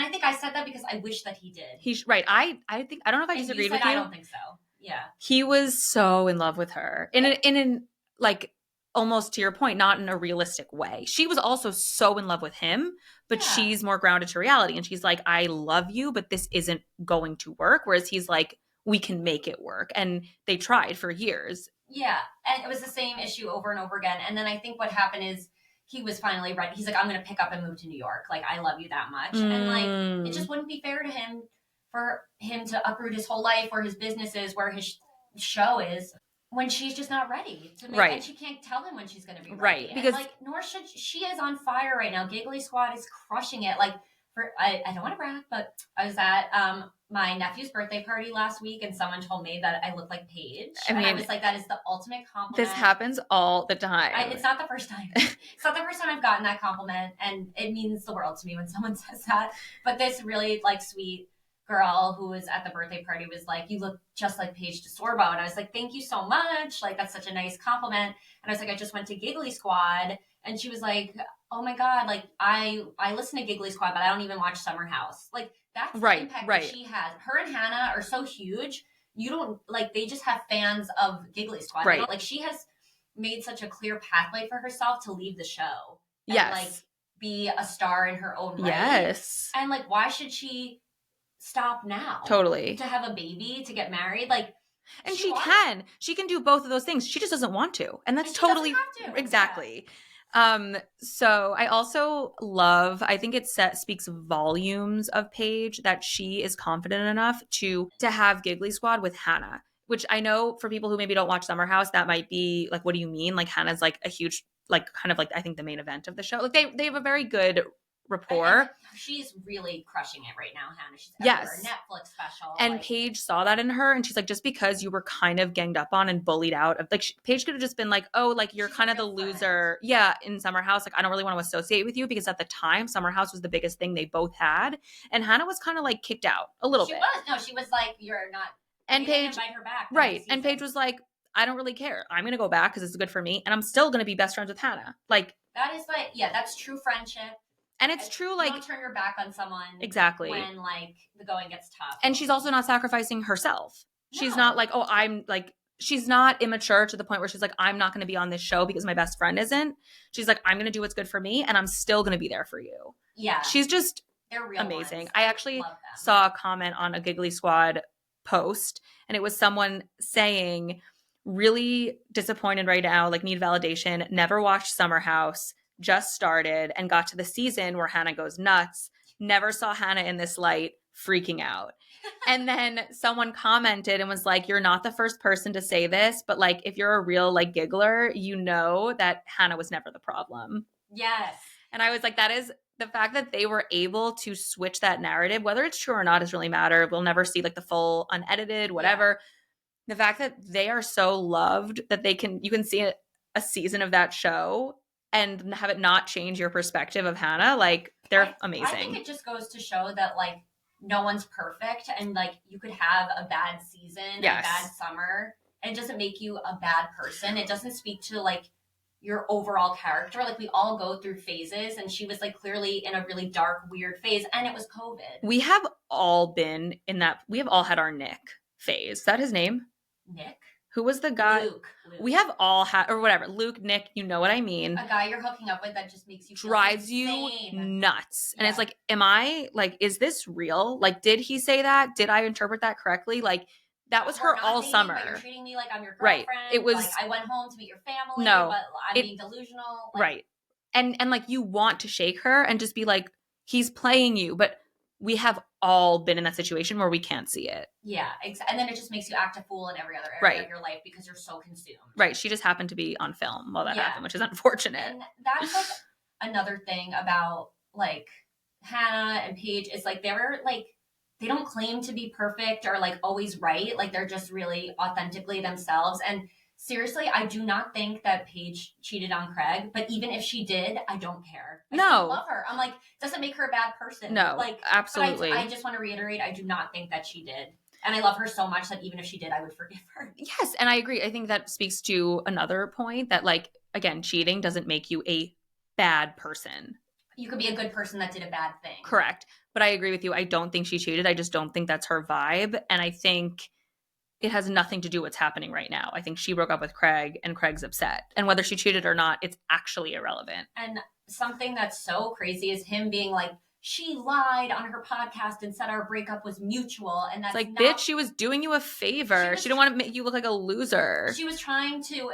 think I said that because I wish that he did. Right. I don't know if I disagreed with you. I don't think so. Yeah. He was so in love with her. In an like, almost to your point, not in a realistic way. She was also so in love with him, but she's more grounded to reality. And she's like, I love you, but this isn't going to work. Whereas he's like, we can make it work. And they tried for years. Yeah. And it was the same issue over and over again. And then I think what happened is he was finally ready. He's like, I'm going to pick up and move to New York. Like, I love you that much. And like, it just wouldn't be fair to him for him to uproot his whole life, where his business is, where his show is, when she's just not ready to make, and she can't tell him when she's going to be ready. Right. Because like, nor should she is on fire right now. Giggly Squad is crushing it. Like, I don't want to brag, but I was at my nephew's birthday party last week, and someone told me that I look like Paige. I And I mean, was like, that is the ultimate compliment. this happens all the time. It's not the first time. It's not the first time I've gotten that compliment, and it means the world to me when someone says that. But this really like sweet girl who was at the birthday party was like, you look just like Paige DeSorbo. And I was like, thank you so much. Like, that's such a nice compliment. And I was like, I just went to Giggly Squad. And she was like, oh my God, like I listen to Giggly Squad, but I don't even watch Summer House. Like, that's the impact that she has. Her and Hannah are so huge. You don't like, they just have fans of Giggly Squad. Right. Like, she has made such a clear pathway for herself to leave the show. And like be a star in her own right. Yes. And like, why should she stop now? Totally. To have a baby, to get married, like, and she can do both of those things. She just doesn't want to, and that's totally exactly. Yeah. So I also love, I think it speaks volumes of Paige that she is confident enough to have Giggly Squad with Hannah, which I know for people who maybe don't watch Summer House, that might be like, what do you mean? Like, Hannah's like a huge, like, kind of like, I think the main event of the show. Like, they have a very good rapport. She's really crushing it right now, Hannah. She's everywhere. Netflix special. And like, Paige saw that in her, and she's like, just because you were kind of ganged up on and bullied out of, like, Paige could have just been like, oh, like, you're kind of the loser. Yeah, in Summer House, like, I don't really want to associate with you, because at the time, Summer House was the biggest thing they both had. And Hannah was kind of like kicked out a little bit. She was like, you're not. And Paige, invite her back. Right. And Paige was like, I don't really care. I'm going to go back because it's good for me. And I'm still going to be best friends with Hannah. Like, that is like, yeah, that's true friendship. And it's true, like, don't turn your back on someone exactly when like the going gets tough. And she's also not sacrificing herself. No. She's not like, oh, I'm like, she's not immature to the point where she's like, I'm not going to be on this show because my best friend isn't. She's like, I'm going to do what's good for me, and I'm still going to be there for you. Yeah, she's just amazing. Ones. I actually saw a comment on a Giggly Squad post, and it was someone saying, really disappointed right now, like, need validation, never watched Summer House, just started and got to the season where Hannah goes nuts, never saw Hannah in this light, freaking out. And then someone commented and was like, you're not the first person to say this, but like, if you're a real like giggler, you know that Hannah was never the problem. Yes. And I was like, that is the fact that they were able to switch that narrative, whether it's true or not doesn't really matter. We'll never see like the full unedited, whatever. Yeah. The fact that they are so loved that you can see a season of that show and have it not change your perspective of Hannah, like, they're amazing. I think it just goes to show that, like, no one's perfect, and, like, you could have a bad season, a bad summer, and it doesn't make you a bad person. It doesn't speak to, like, your overall character. Like, we all go through phases, and she was, like, clearly in a really dark, weird phase, and it was COVID. We have all been in that. We have all had our Nick phase. Is that his name? Nick? Who was the guy? Luke. We have all had, or whatever. Luke, Nick, you know what I mean. A guy you're hooking up with that just makes you drives you nuts. And it's like, is this real? Like, did he say that? Did I interpret that correctly? Like, that was her all summer. But you're treating me like I'm your girlfriend. Right. It was. Like, I went home to meet your family. No, but I'm being delusional. Like, right. And like, you want to shake her and just be like, he's playing you, but we have all been in that situation where we can't see it. Yeah, and then it just makes you act a fool in every other area of your life because you're so consumed. Right. She just happened to be on film while that happened, which is unfortunate. And that's like another thing about like Hannah and Paige is like they don't claim to be perfect or like always right. Like they're just really authentically themselves. And seriously, I do not think that Paige cheated on Craig, but even if she did, I don't care. I still love her. I'm like, doesn't make her a bad person. No, like absolutely. I just want to reiterate, I do not think that she did. And I love her so much that even if she did, I would forgive her. Yes, and I agree. I think that speaks to another point that, like, again, cheating doesn't make you a bad person. You could be a good person that did a bad thing. Correct. But I agree with you. I don't think she cheated. I just don't think that's her vibe. And I think it has nothing to do with what's happening right now. I think she broke up with Craig and Craig's upset. And whether she cheated or not, it's actually irrelevant. And something that's so crazy is him being like, she lied on her podcast and said our breakup was mutual. And that's like, bitch, she was doing you a favor. She didn't want to make you look like a loser. She was trying to,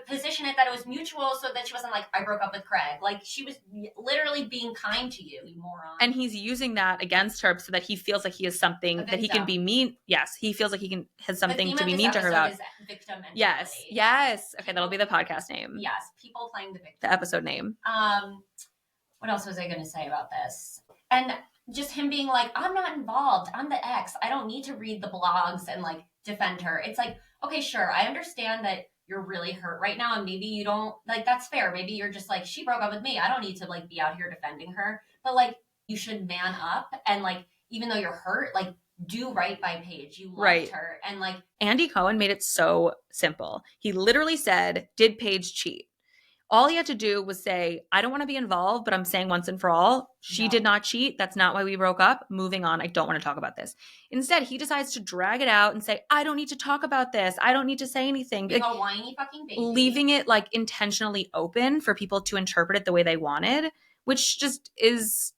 position it that it was mutual so that she wasn't like, I broke up with Craig. Like, she was literally being kind to you, you moron. And he's using that against her so that he feels like he has something that he can be mean. Yes, he feels like has something to be mean to her about. Victim mentality. Yes. Okay, that'll be the podcast name. Yes, people playing the victim. The episode name. What else was I going to say about this? And just him being like, I'm not involved. I'm the ex. I don't need to read the blogs and like defend her. It's like, okay, sure. I understand that you're really hurt right now and maybe you don't like that's fair. Maybe you're just like, she broke up with me. I don't need to like be out here defending her. But like you should man up and like even though you're hurt, like do right by Paige. You loved Right. her. And like Andy Cohen made it so simple. He literally said, did Paige cheat? All he had to do was say, I don't want to be involved, but I'm saying once and for all, she no. did not cheat. That's not why we broke up. Moving on. I don't want to talk about this. Instead, he decides to drag it out and say, I don't need to talk about this. I don't need to say anything. Being Like, a whiny fucking baby. leaving it like intentionally open for people to interpret it the way they wanted, which just is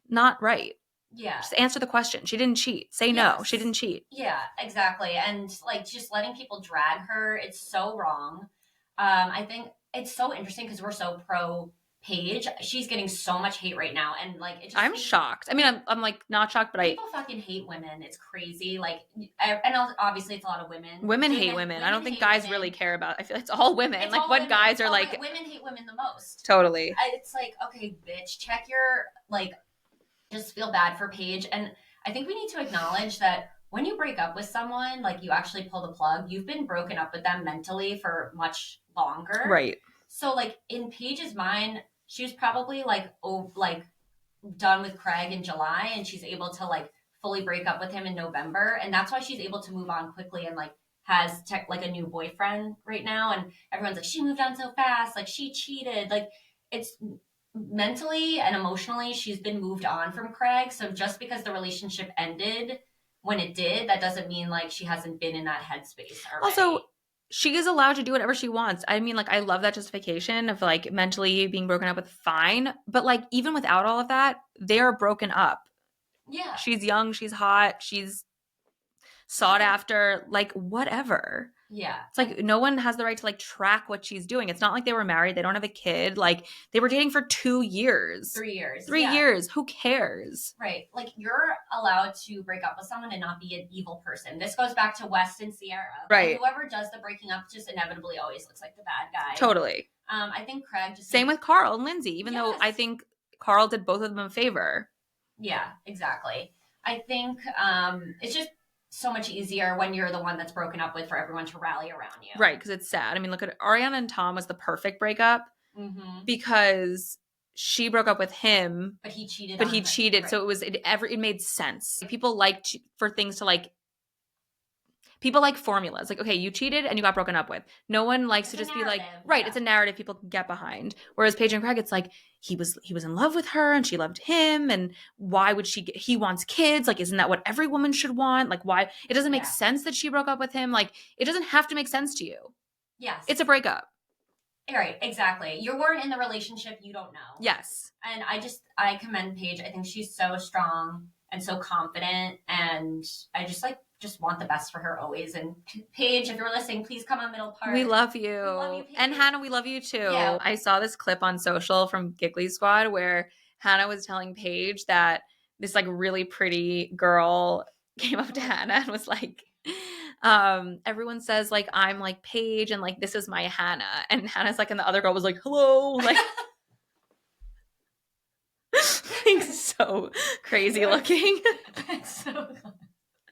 not right. Yeah. Just answer the question. She didn't cheat. Say no. She didn't cheat. Yeah, exactly. And like just letting people drag her, it's so wrong. I think it's so interesting because we're so pro Paige. She's getting so much hate right now, and like it just I'm shocked. I mean, I'm like not shocked, but people fucking hate women. It's crazy. Like, and obviously it's a lot of women. Women hate women. I don't think guys women. really care about. I feel it's all women. It's like all what women. guys are like. Women hate women the most. Totally. It's like okay, bitch, check your like. Just feel bad for Paige, and I think we need to acknowledge that when you break up with someone, like you actually pull the plug, you've been broken up with them mentally for much longer. Right. So like in Paige's mind, she was probably like done with Craig in July and she's able to like fully break up with him in November. And that's why she's able to move on quickly and like has like a new boyfriend right now. And everyone's like, she moved on so fast. Like she cheated. Like it's mentally and emotionally, she's been moved on from Craig. So just because the relationship ended when it did, that doesn't mean like she hasn't been in that headspace already. Also, she is allowed to do whatever she wants. I mean, like, I love that justification of like mentally being broken up with, fine. But like, even without all of that, they're broken up. Yeah. She's young, she's hot, she's sought after, like, whatever. Yeah. It's like no one has the right to like track what she's doing. It's not like they were married. They don't have a kid. Like they were dating for 2 years. 3 years. 3 years. Who cares? Right. Like you're allowed to break up with someone and not be an evil person. This goes back to West and Sierra. Right. Like, whoever does the breaking up just inevitably always looks like the bad guy. Totally. I think Craig just same with Carl and Lindsay, even though I think Carl did both of them a favor. Yeah, exactly. I think it's just so much easier when you're the one that's broken up with for everyone to rally around you. Right, because it's sad. I mean, look at Ariana and Tom was the perfect breakup because she broke up with him, but he cheated. Right. So it made sense. People liked for things to like. People like formulas. Like, okay, you cheated and you got broken up with. No one likes to just be like, right, yeah. It's a narrative people can get behind. Whereas Paige and Craig, it's like, he was in love with her and she loved him. And why would he wants kids? Like, isn't that what every woman should want? Like, why? It doesn't make sense that she broke up with him. Like, it doesn't have to make sense to you. Yes. It's a breakup. Right, exactly. You weren't in the relationship, you don't know. Yes. And I commend Paige. I think she's so strong and so confident. And I just want the best for her always. And Paige, if you're listening, please come on Middle Park. We love you. And Hannah, we love you too. Yeah. I saw this clip on social from Giggly Squad where Hannah was telling Paige that this like really pretty girl came up to Hannah and was like, everyone says like I'm like Paige and like this is my Hannah. And Hannah's like, and the other girl was like, hello. Like like so crazy looking. It's so good.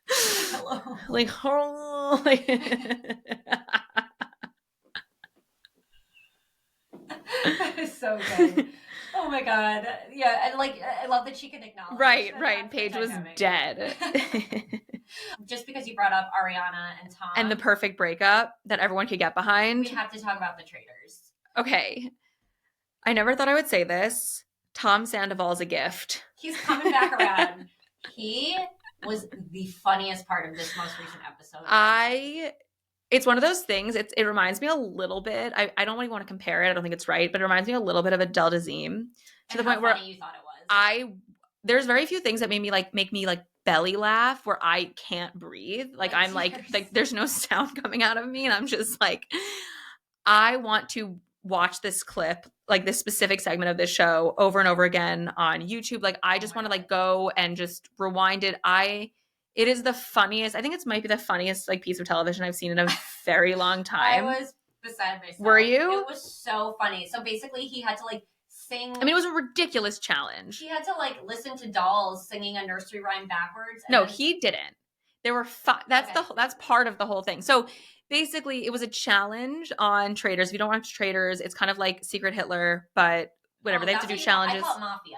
Hello. Like, oh, like that is so good. Oh my god. Yeah, and like I love that she can acknowledge. Right. Paige was dead. Just because you brought up Ariana and Tom. And the perfect breakup that everyone could get behind. We have to talk about the Traitors. Okay. I never thought I would say this. Tom Sandoval's a gift. He's coming back around. He was the funniest part of this most recent episode. It's one of those things. It reminds me a little bit. I don't really want to compare it. I don't think it's right, but it reminds me a little bit of Adele Dazeem to the point where you thought it was. There's very few things that make me belly laugh where I can't breathe. Like I'm like there's no sound coming out of me, and I'm just like, I want to watch this clip, like this specific segment of this show over and over again on YouTube. Like I just want to like go and just rewind it. It is the funniest. I think it might be the funniest like piece of television I've seen in a very long time. I was beside myself. Were you? It was so funny. So basically he had to like sing. I mean, it was a ridiculous challenge. He had to like listen to dolls singing a nursery rhyme backwards. No, he didn't. There were five. That's part of the whole thing. So basically, it was a challenge on Traitors. If you don't watch Traitors, it's kind of like Secret Hitler, but whatever. They have to do challenges. I call it Mafia.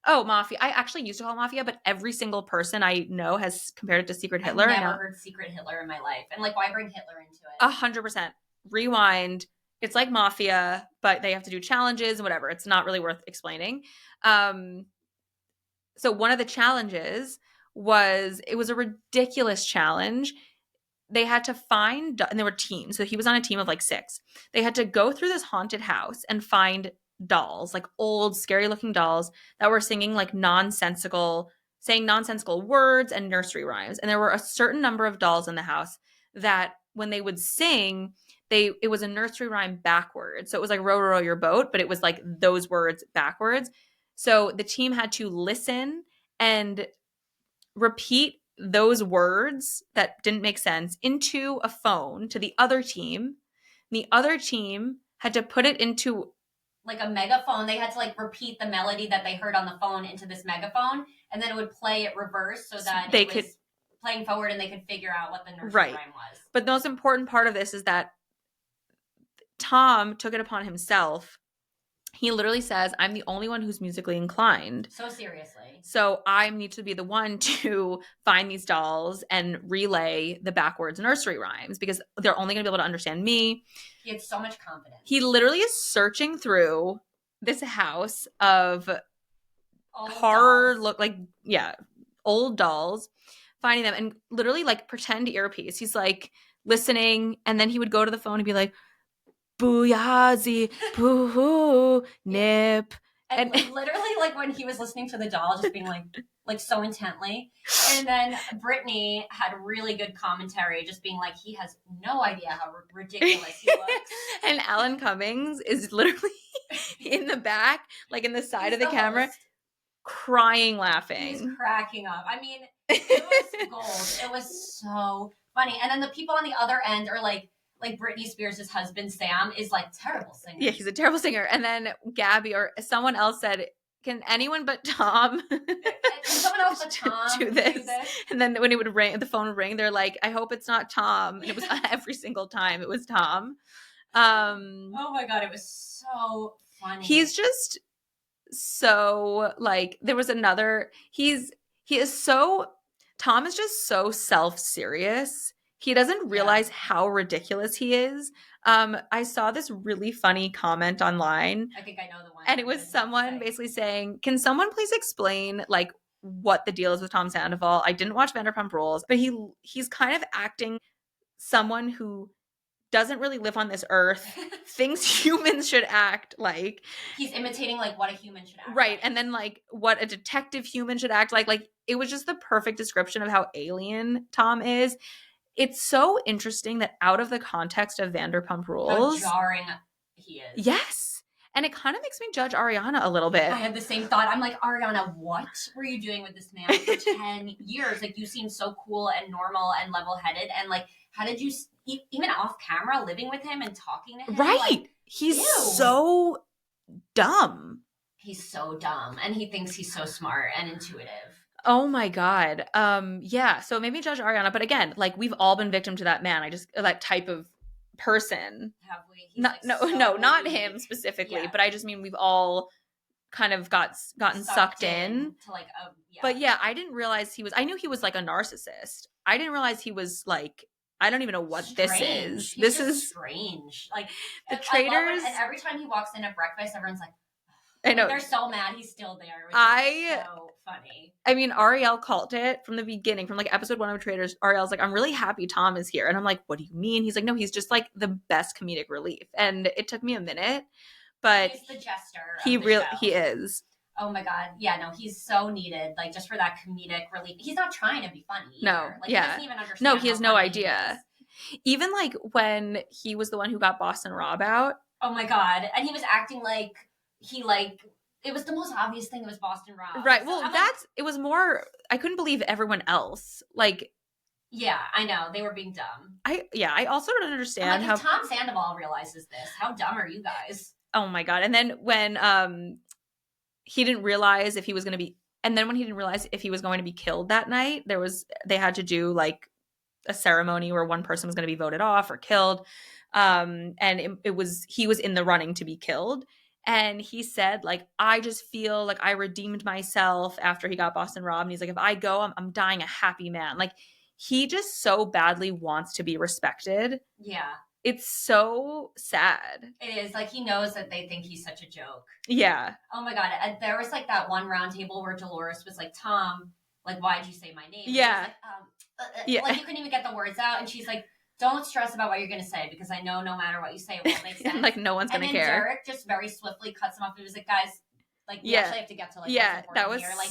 Oh, Mafia. I actually used to call it Mafia, but every single person I know has compared it to Secret Hitler. I've never heard Secret Hitler in my life. And like, why bring Hitler into it? 100%. Rewind. It's like Mafia, but they have to do challenges and whatever. It's not really worth explaining. So one of the challenges it was a ridiculous challenge. They had to find, and there were teams. So he was on a team of like 6. They had to go through this haunted house and find dolls, like old, scary looking dolls that were singing like saying nonsensical words and nursery rhymes. And there were a certain number of dolls in the house that when they would sing, it was a nursery rhyme backwards. So it was like row, row your boat, but it was like those words backwards. So the team had to listen and repeat those words that didn't make sense into a phone to the other team. The other team had to put it into like a megaphone. They had to like repeat the melody that they heard on the phone into this megaphone, and then it would play it reverse so that they could playing forward and they could figure out what the nursery rhyme was. But the most important part of this is that Tom took it upon himself. He literally says, I'm the only one who's musically inclined. So seriously. So I need to be the one to find these dolls and relay the backwards nursery rhymes because they're only going to be able to understand me. He had so much confidence. He literally is searching through this house of old dolls, finding them and literally like pretend earpiece. He's like listening, and then he would go to the phone and be like, Booyazi, boo-hoo, nip. And literally, like, when he was listening to the doll, just being like so intently. And then Brittany had really good commentary, just being like, he has no idea how ridiculous he looks. And Alan Cummings is literally in the back, like in the side of the camera, crying, laughing. He's cracking up. I mean, it was gold. It was so funny. And then the people on the other end are like Britney Spears' husband, Sam, is like terrible singer. Yeah, he's a terrible singer. And then Gabby or someone else said, can anyone but Tom someone else but Tom do this? And then when it would ring, the phone would ring, they're like, I hope it's not Tom. And it was every single time it was Tom. Oh my God, it was so funny. He's just so like, there was another, Tom is just so self-serious. He doesn't realize how ridiculous he is. I saw this really funny comment online. I think I know the one. And it was someone basically saying, can someone please explain like what the deal is with Tom Sandoval? I didn't watch Vanderpump Rules, but he's kind of acting someone who doesn't really live on this earth, thinks humans should act like. He's imitating like what a human should act right. like. And then like what a detective human should act like. Like it was just the perfect description of how alien Tom is. It's so interesting that out of the context of Vanderpump Rules, how jarring he is. Yes. And it kind of makes me judge Ariana a little bit. I had the same thought. I'm like, Ariana, what were you doing with this man for 10 years? Like, you seem so cool and normal and level-headed. And like, how did you, even off camera, living with him and talking to him? Right. Like, he's so dumb. He's so dumb. And he thinks he's so smart and intuitive. Oh my God. Yeah. So maybe judge Ariana, but again, like we've all been victim to that man. that type of person. Have we? Not him specifically, but I just mean we've all kind of gotten sucked in. To like But yeah, I didn't realize I knew he was like a narcissist. I didn't realize he was like, I don't even know what this is. This is strange. Like the Traitors. And every time he walks in at breakfast, everyone's like, I know. They're so mad he's still there. Which is so funny. I mean, Ariel called it from the beginning, from like episode 1 of Traitors. Ariel's like, I'm really happy Tom is here. And I'm like, what do you mean? He's like, no, he's just like the best comedic relief. And it took me a minute, but he's the jester. He is. Oh my God. Yeah, no, he's so needed. Like just for that comedic relief. He's not trying to be funny either. No. Like, yeah. He doesn't even understand. No, he has no idea. Even like when he was the one who got Boston Rob out. Oh my God. And he was acting like it was the most obvious thing. It was Boston Rob. Right. Well, it was more, I couldn't believe everyone else. Like, yeah, I know. They were being dumb. I also don't understand how Tom Sandoval realizes this. How dumb are you guys? Oh my God. And then when he didn't realize if he was going to be, and then when he didn't realize if he was going to be killed that night, they had to do like a ceremony where one person was going to be voted off or killed. And he was in the running to be killed. And he said, like, I just feel like I redeemed myself after he got Boston robbed. And he's like, if I go, I'm dying a happy man. Like, he just so badly wants to be respected. Yeah. It's so sad. It is. Like, he knows that they think he's such a joke. Yeah. Oh my God. And there was like that one round table where Dolores was like, Tom, like, why'd you say my name? Yeah. Yeah. Like, you couldn't even get the words out. And she's like, don't stress about what you're going to say because I know no matter what you say, it won't make sense. Like, no one's going to care. And then Derek just very swiftly cuts him off. He was like, guys, like, we actually have to get to, like, that was here. Like,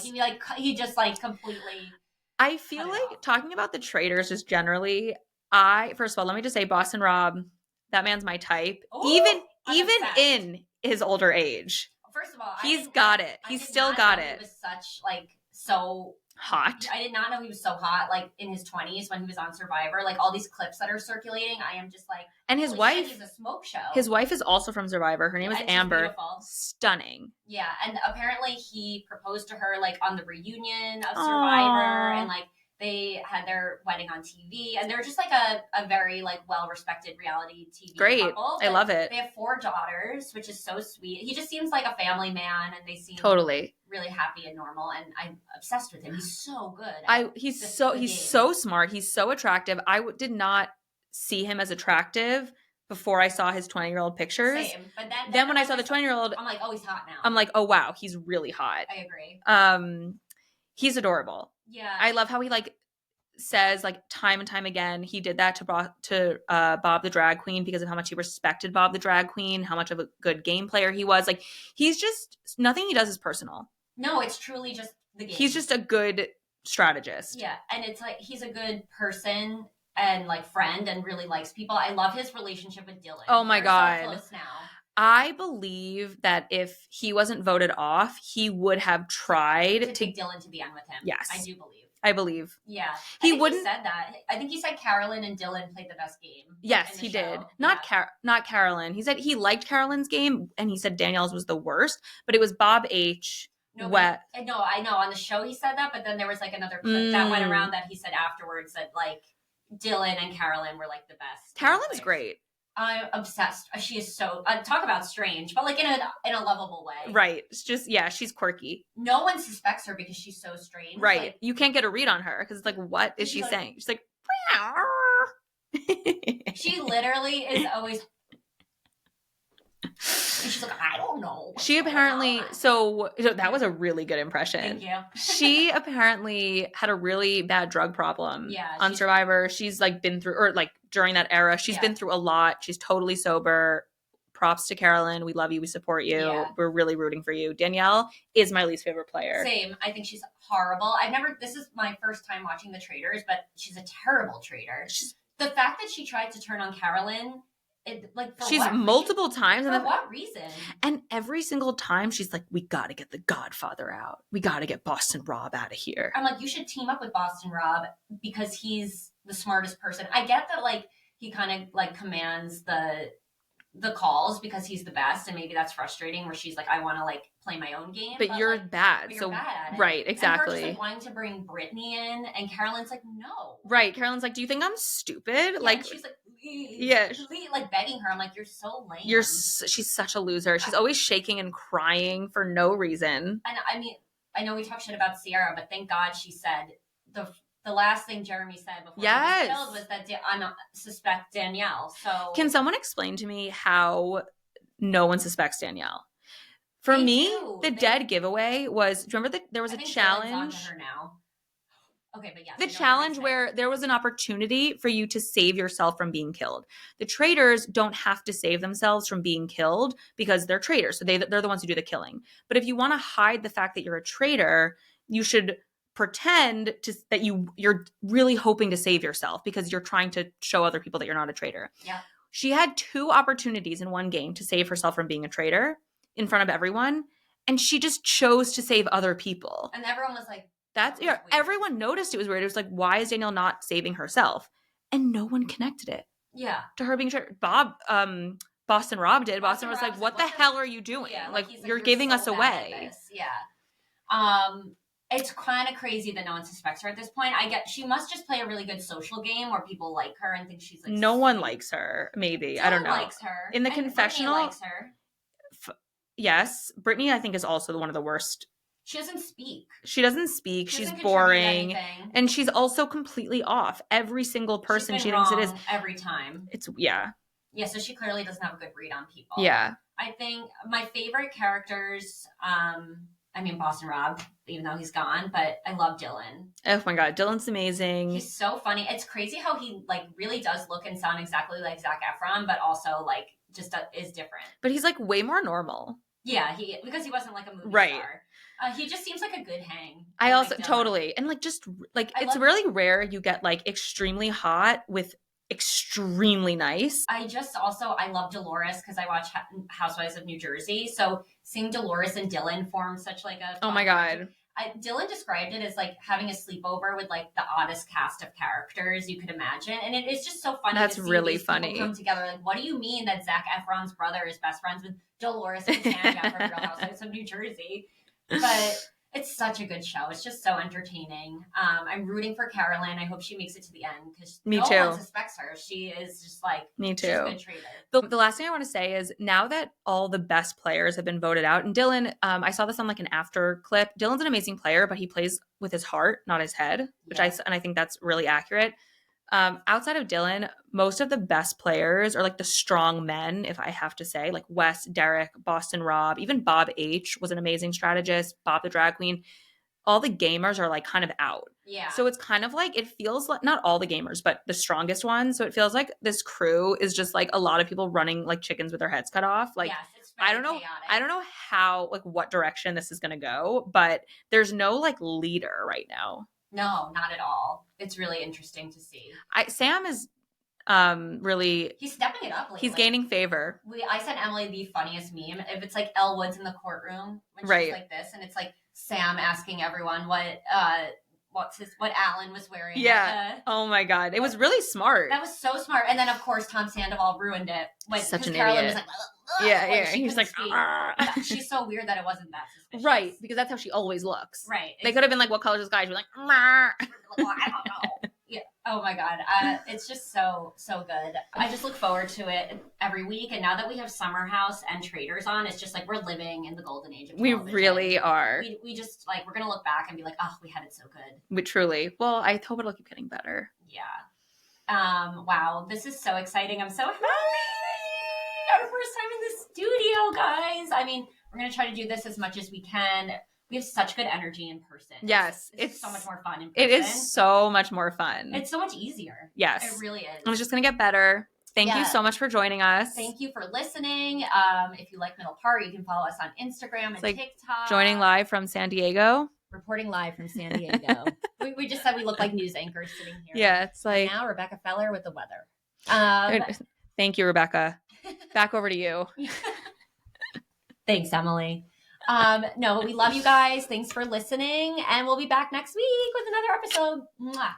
he just, like, completely. I feel like talking about the Traitors just generally, first of all, let me just say, Boston Rob, that man's my type. Ooh, even in his older age. First of all, he's got it. He's still got it. He was such, like, so hot. I did not know he was so hot, like, in his 20s when he was on Survivor. Like, all these clips that are circulating, I am just like, and his wife, shit, he's a smoke show. His wife is also from Survivor. Her name is Amber. Stunning. Yeah, and apparently he proposed to her, like, on the reunion of Survivor, and, like, they had their wedding on TV, and they're just like a very like well-respected reality TV couple. I love it. They have 4 daughters, which is so sweet. He just seems like a family man, and they seem totally really happy and normal. And I'm obsessed with him. He's so good. He's so smart. He's so attractive. I did not see him as attractive before I saw his 20-year-old pictures. Same. But then when I saw the 20-year-old, I'm like, oh, he's hot now. I'm like, oh wow, he's really hot. I agree. He's adorable. Yeah. I love how he like says like time and time again he did that to Bob the drag queen because of how much he respected Bob the drag queen, how much of a good game player he was. Like, he's just, nothing he does is personal. No, it's truly just the game. He's just a good strategist. Yeah, and it's like he's a good person and like friend and really likes people. I love his relationship with Dylan. Oh my God. So close now. I believe that if he wasn't voted off, he would have tried to take Dylan to the end with him. Yes. I do believe. I believe. Yeah. He wouldn't. He said that. I think he said Carolyn and Dylan played the best game. Yes, he did. Not Carolyn. He said he liked Carolyn's game, and he said Danielle's was the worst, but it was Bob H. No, I know. On the show he said that, but then there was like another clip that went around that he said afterwards that like Dylan and Carolyn were like the best. Carolyn's great. I'm obsessed. She is so talk about strange, but like in a lovable way. Right. It's just, yeah, she's quirky. No one suspects her because she's so strange. Right. Like, you can't get a read on her because it's like, what is she saying? She's like, she literally is always. And she's like, I don't know. She apparently, so that was a really good impression. Thank you. She apparently had a really bad drug problem on Survivor. She's like been through, or like during that era, she's been through a lot. She's totally sober. Props to Carolyn. We love you. We support you. Yeah. We're really rooting for you. Danielle is my least favorite player. Same. I think she's horrible. This is my first time watching The Traitors, but she's a terrible traitor. The fact that she tried to turn on Carolyn, she's multiple times. For what reason? And every single time she's like, we got to get the Godfather out. We got to get Boston Rob out of here. I'm like, you should team up with Boston Rob because he's the smartest person. I get that like he kind of like commands the calls because he's the best, and maybe that's frustrating where she's like, I want to like play my own game, but you're like, bad. But you're bad at it. Right, exactly. And her just like wanting to bring Brittany in, and Carolyn's like, no. Right, Carolyn's like, do you think I'm stupid? Yeah, like she's like, like begging her. I'm like, you're so lame. She's such a loser. She's always shaking and crying for no reason. And I mean, I know we talk shit about Sierra, but thank God she said the last thing Jeremy said before he was killed was that I suspect Danielle. So can someone explain to me how no one suspects Danielle? For me, dead giveaway was, do you remember that there was a challenge? On to her now. Okay, but yeah. The challenge where there was an opportunity for you to save yourself from being killed. The traitors don't have to save themselves from being killed because they're traitors. So they're the ones who do the killing. But if you want to hide the fact that you're a traitor, you should pretend that you're really hoping to save yourself because you're trying to show other people that you're not a traitor. Yeah. She had 2 opportunities in one game to save herself from being a traitor in front of everyone, and she just chose to save other people. And everyone was like, everyone noticed it was weird. It was like, why is Danielle not saving herself? And no one connected it. Yeah. To her being a traitor. Bob Boston Rob did. Boston was Rob like, what the hell are you doing? Yeah, Like, he's you're you're giving so us bad at away. this. Yeah. It's kind of crazy that no one suspects her at this point. I get she must just play a really good social game where people like her and think she's like No one sweet. likes her, maybe. I don't Dylan know. likes her. In the And Brittany confessional, likes her. yes. Brittany, I think, is also one of the worst. She doesn't speak. She doesn't speak. She She's doesn't contribute boring. anything. And she's also completely off. Every single person She's she been thinks it is. wrong every time. It's, yeah. Yeah, so she clearly doesn't have a good read on people. Yeah. I think my favorite characters, I mean Boston Rob, even though he's gone, but I love Dylan. Oh my God, Dylan's amazing. He's so funny. It's crazy how he like really does look and sound exactly like Zac Efron, but also like just is different. But he's like way more normal. Yeah, because he wasn't like a movie right. star. He just seems like a good hang. I also totally, and like just like it's really rare you get like extremely hot with extremely nice. I love Dolores because I watch Housewives of New Jersey. So seeing Dolores and Dylan form such like a oh my God. Dylan described it as like having a sleepover with like the oddest cast of characters you could imagine, and it is just so funny. That's to see really these funny. Come together. Like, what do you mean that Zac Efron's brother is best friends with Dolores and Sandra from Real Housewives of New Jersey? But it's such a good show. It's just so entertaining. I'm rooting for Carolyn. I hope she makes it to the end because no one suspects her. She is just like me too. She's a good traitor. The last thing I want to say is now that all the best players have been voted out, and Dylan, I saw this on like an after clip. Dylan's an amazing player, but he plays with his heart, not his head, which I think that's really accurate. Outside of Dylan, most of the best players are like the strong men, if I have to say, like Wes, Derek, Boston Rob, even Bob H was an amazing strategist, Bob the drag queen. All the gamers are like kind of out. Yeah. So it's kind of like, it feels like, not all the gamers, but the strongest ones. So it feels like this crew is just like a lot of people running like chickens with their heads cut off. Like, yes, it's very chaotic. I don't know how, like what direction this is going to go, but there's no like leader right now. No, not at all. It's really interesting to see. Sam is really... He's stepping it up lately. He's gaining favor. I sent Emily the funniest meme. If it's like Elle Woods in the courtroom when she's like this, and it's like Sam asking everyone what Alan was wearing. Yeah. Oh my God. It was really smart. That was so smart. And then of course Tom Sandoval ruined it. Such an Carolyn idiot. Was like, yeah. He's like, she's so weird that it wasn't that suspicious. Right. Because that's how she always looks. Right. They could have been like, what color is this guy? She'd be like, well, I don't know. Yeah. Oh my God. It's just so good. I just look forward to it every week. And now that we have Summer House and Traitors on, it's just like we're living in the golden age of television. We really are. We just like, we're going to look back and be like, oh, we had it so good. We truly. Well, I hope it'll keep getting better. Yeah. Wow. This is so exciting. I'm so happy. Our first time in the studio, guys. I mean, we're going to try to do this as much as we can. We have such good energy in person. Yes. It's so much more fun in person. It is so much more fun. It's so much easier. Yes. It really is. It's just going to get better. Thank you so much for joining us. Thank you for listening. If you like Middle Part, you can follow us on Instagram and TikTok. Joining live from San Diego. Reporting live from San Diego. we just said we look like news anchors sitting here. Yeah, it's like... And now Rebecca Feller with the weather. Thank you, Rebecca. Back over to you. Thanks, Emily. No, but we love you guys. Thanks for listening. And we'll be back next week with another episode. Mwah.